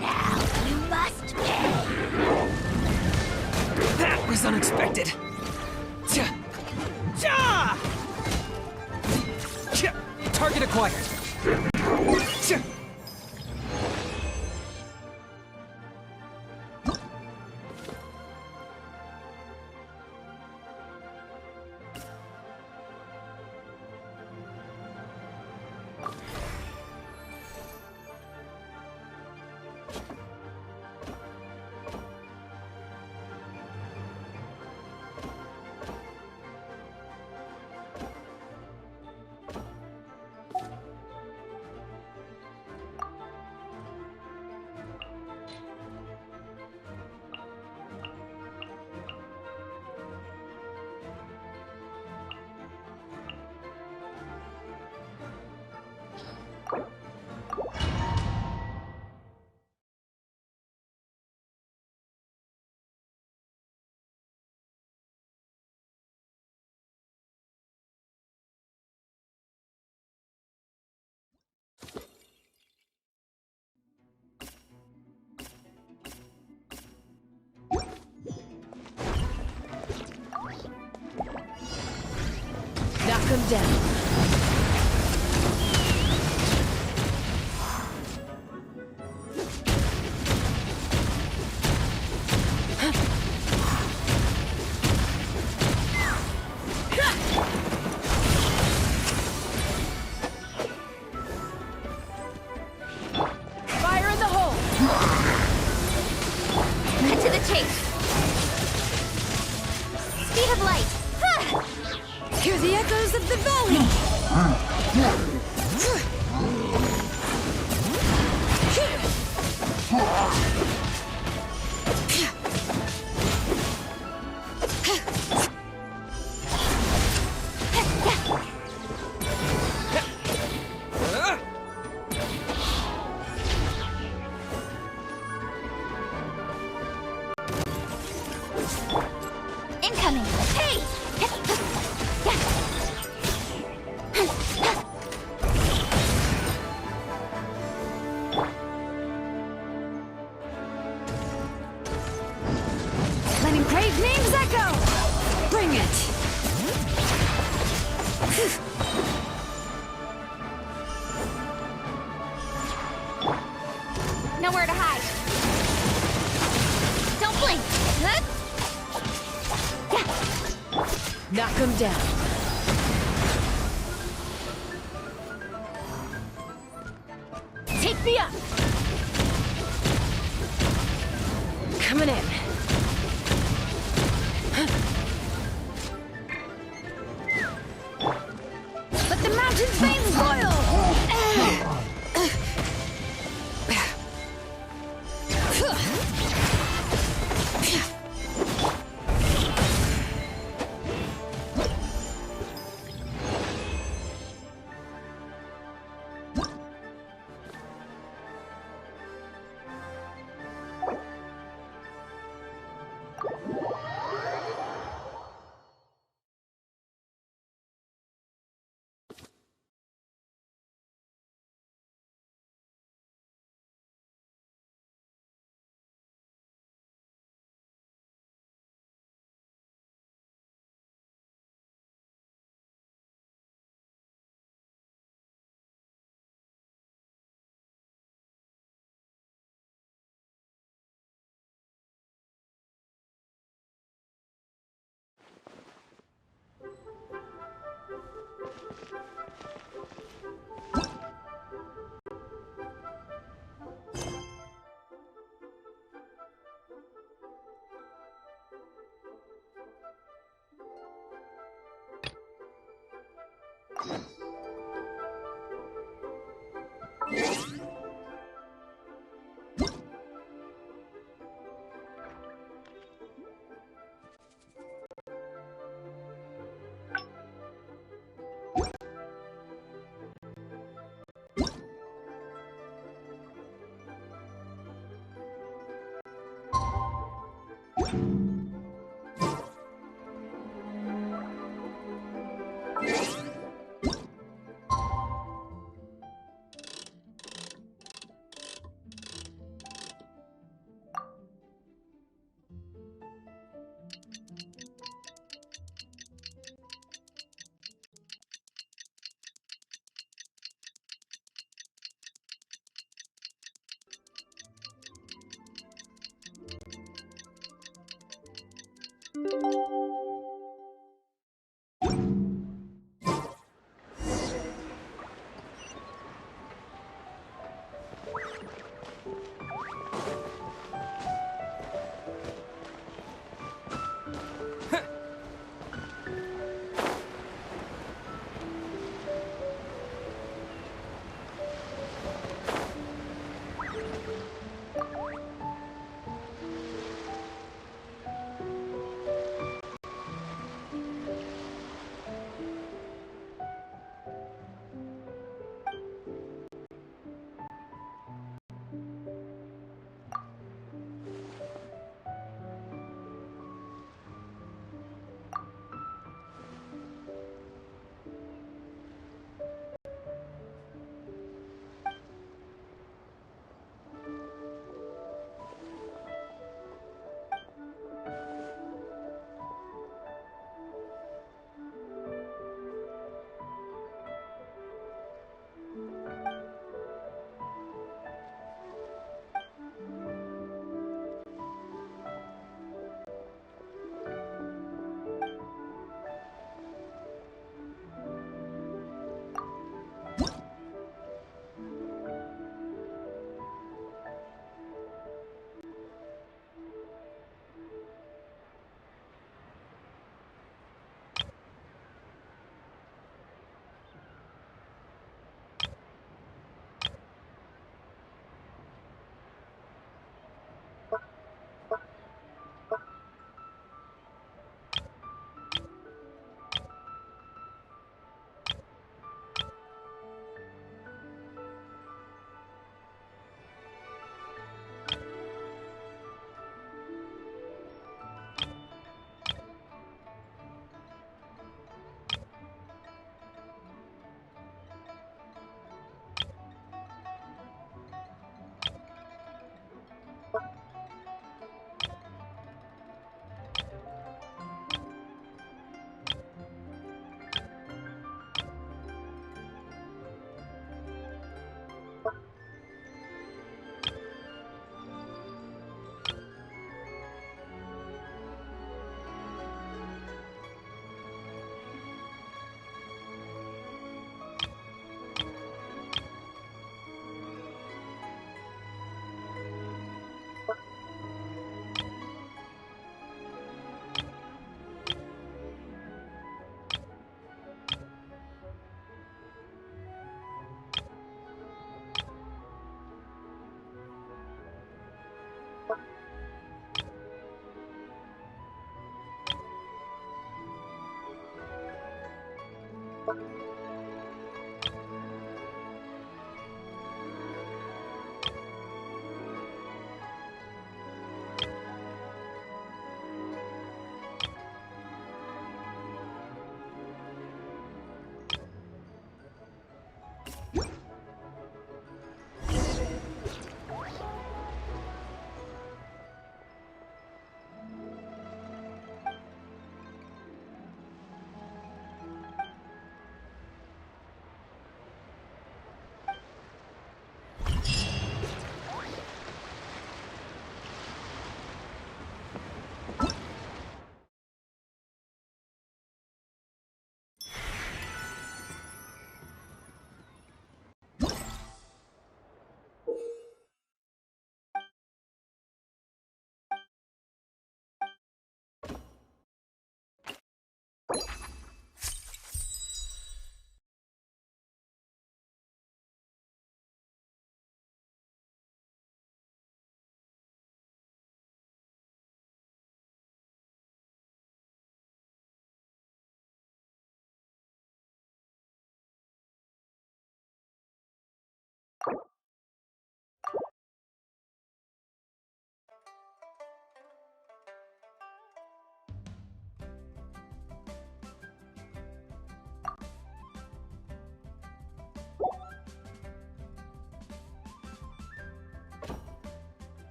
Now you must pay! That was unexpected. Tja. Tja! Tja. Target acquired. Tja. Knock him down. Fire in the hole! Cut to the chase! Speed of light! Hear the echoes of the valley! Incoming! Hey! Great names echo! Bring it! Nowhere to hide. Don't blink. Knock him down. Take me up! Coming in. Let the mountain's veins boil!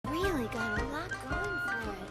Really got a lot going for it.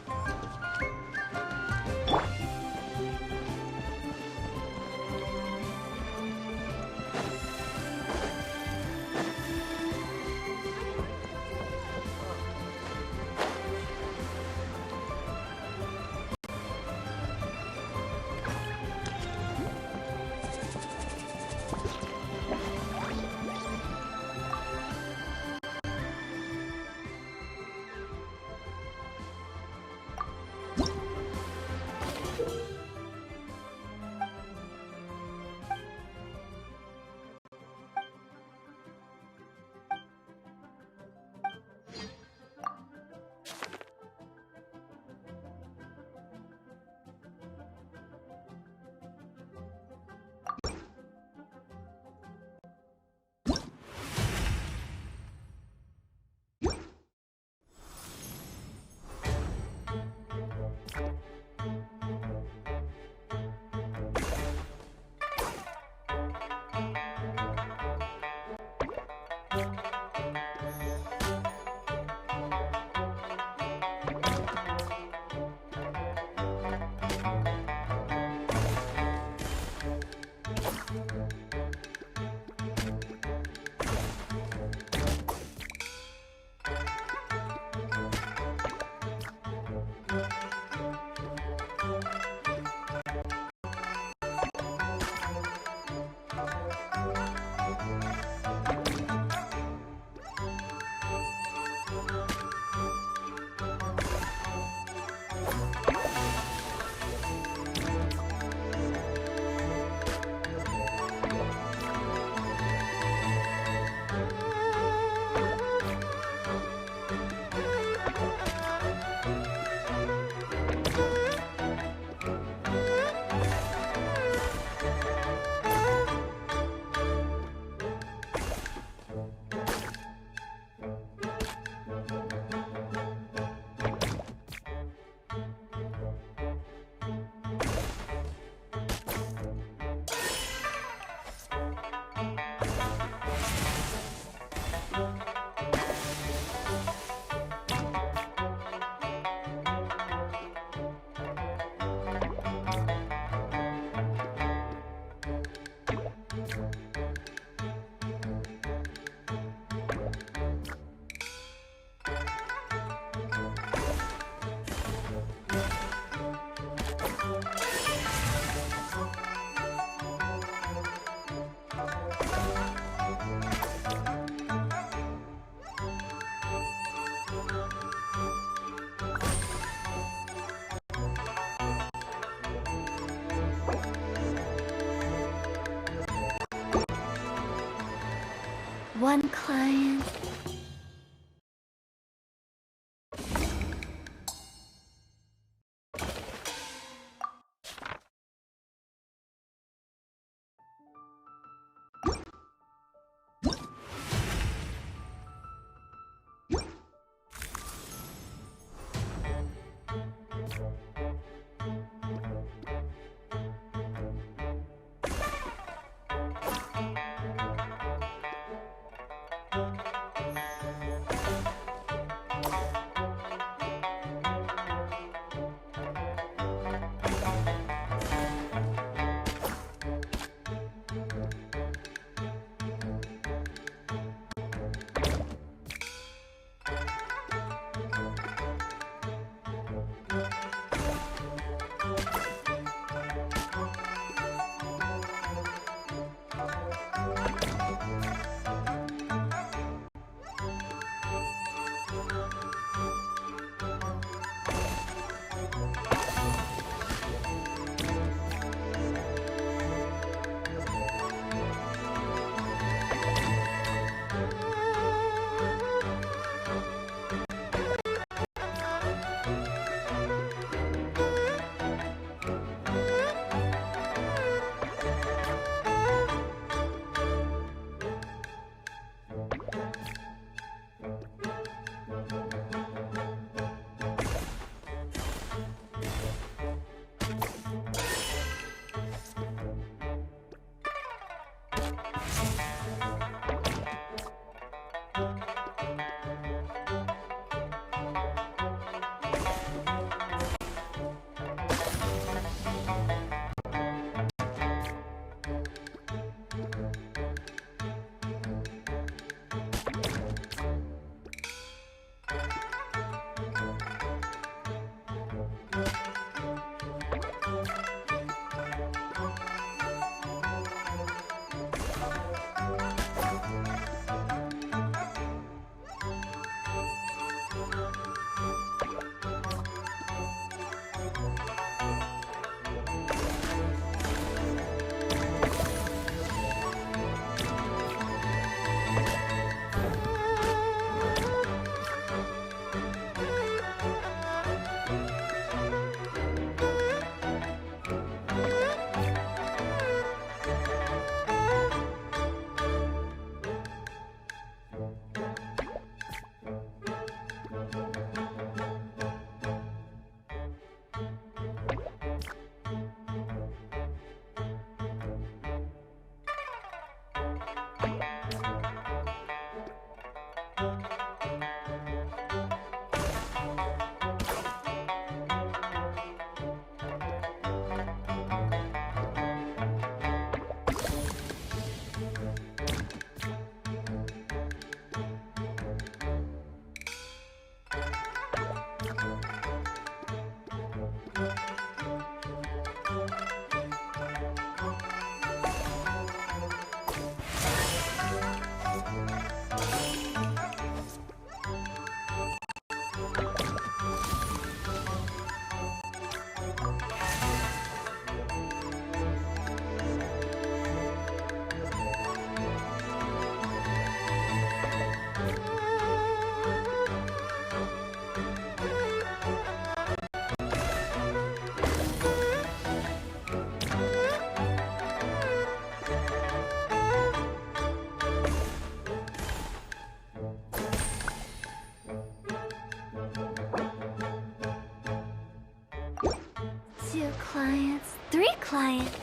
One client. client.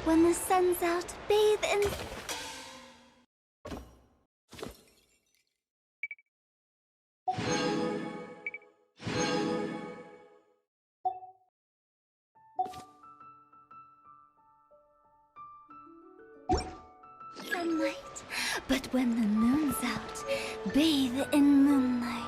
When the sun's out, bathe in... sunlight. But when the moon's out, bathe in moonlight.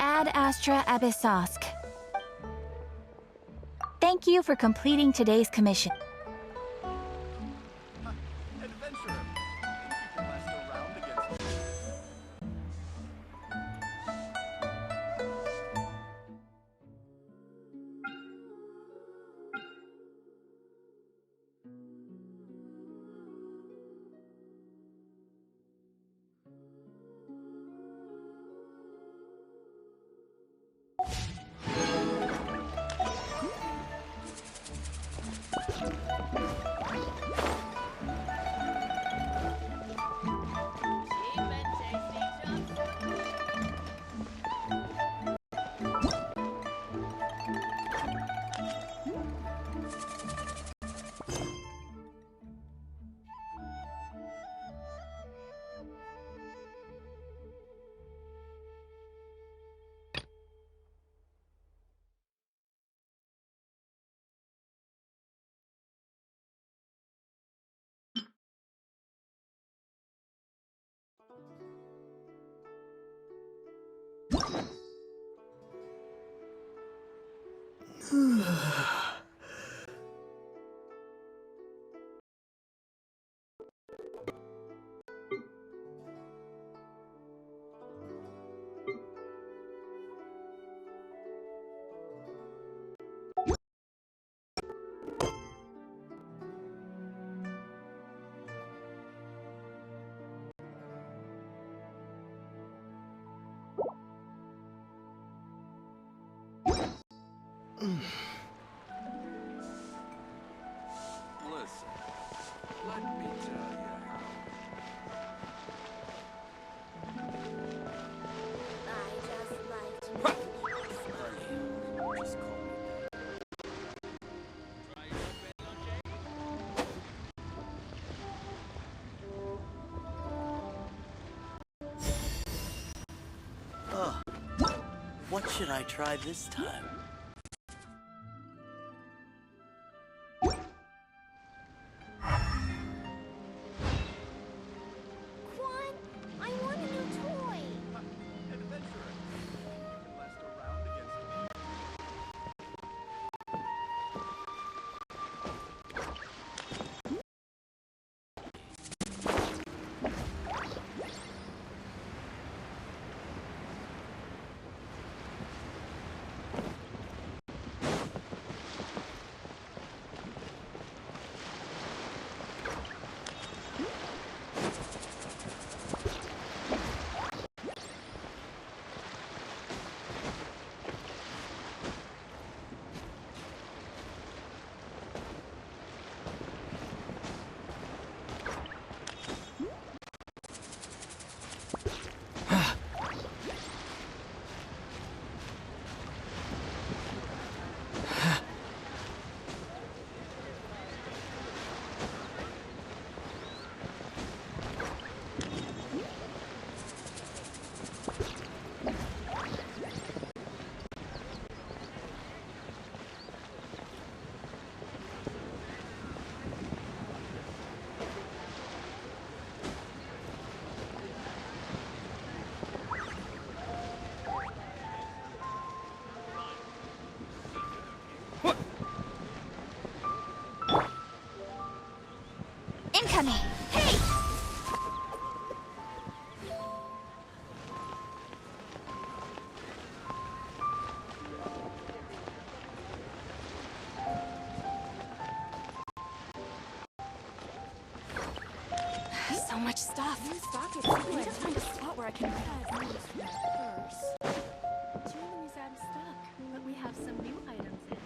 Ad Astra Abyssosque. Thank you for completing today's commission. Adventurer, think you can last a round against me? Listen, let me tell you how. Just call me. Oh, what should I try this time? Quan, I want a new toy. Adventurer, think you can last a round against me? Incoming! Hey! So much stuff. I need to find a spot where I can first. Two enemies I'm stuck, but we have some new items in.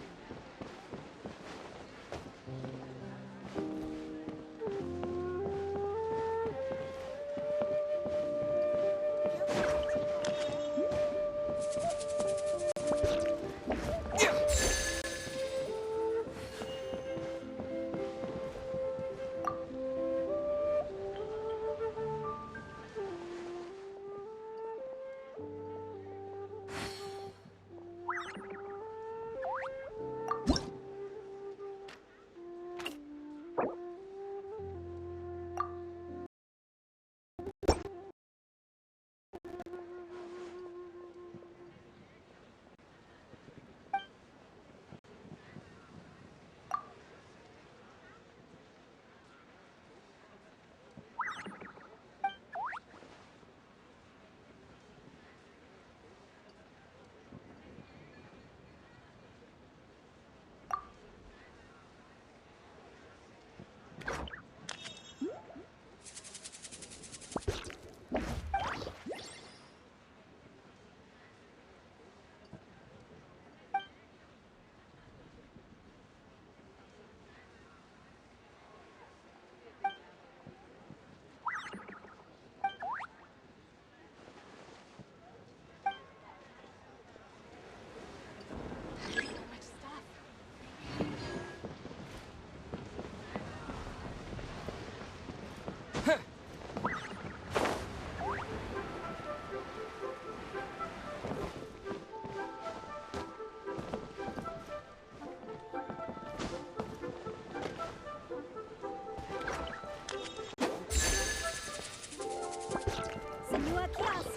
Yua Kiosk.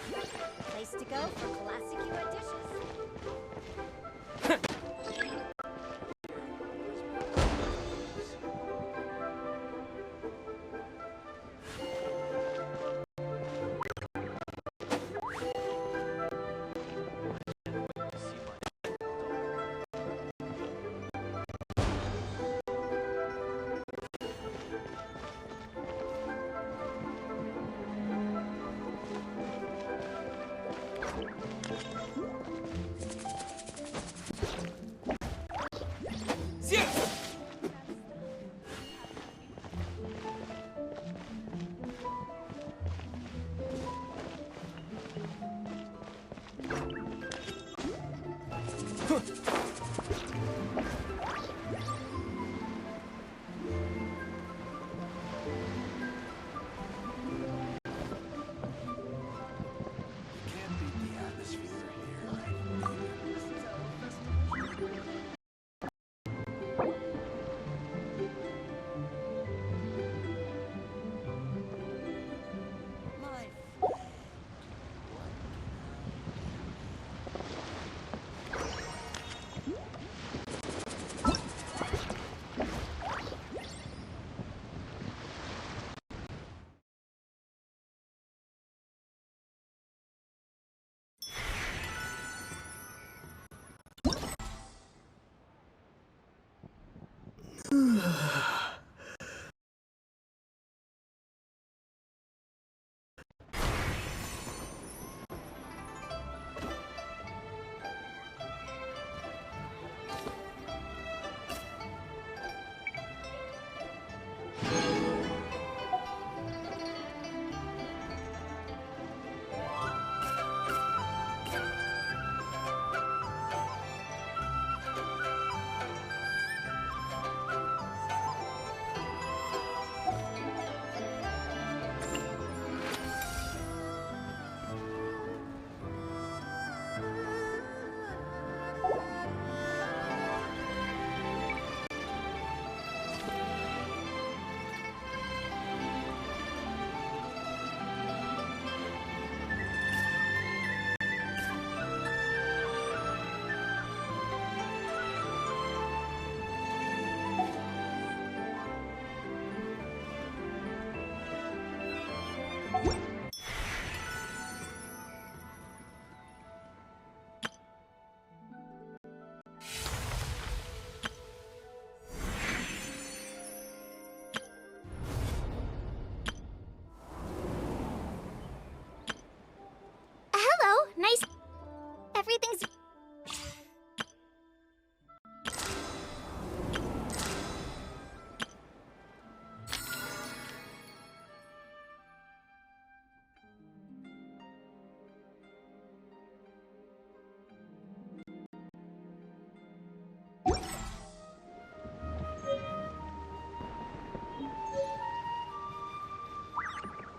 Place to go for classic Yua dishes. Nice. Everything's...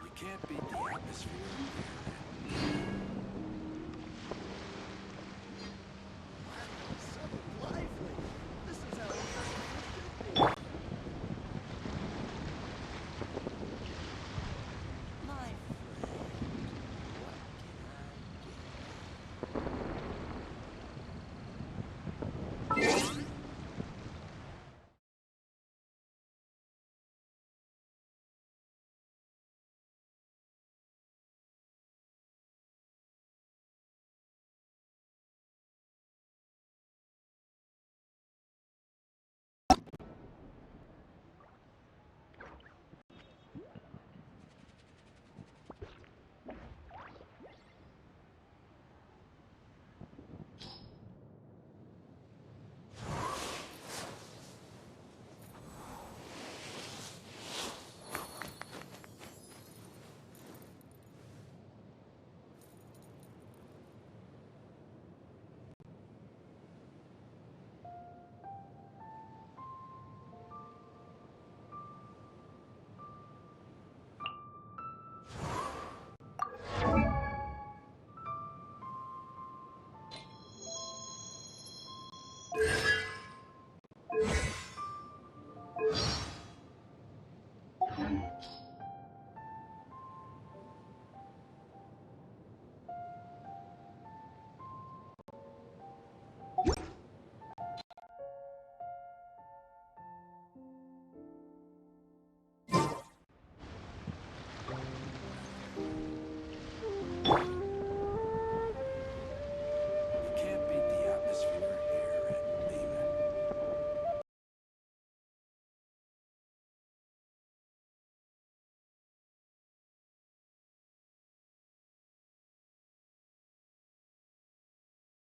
You can't beat the atmosphere.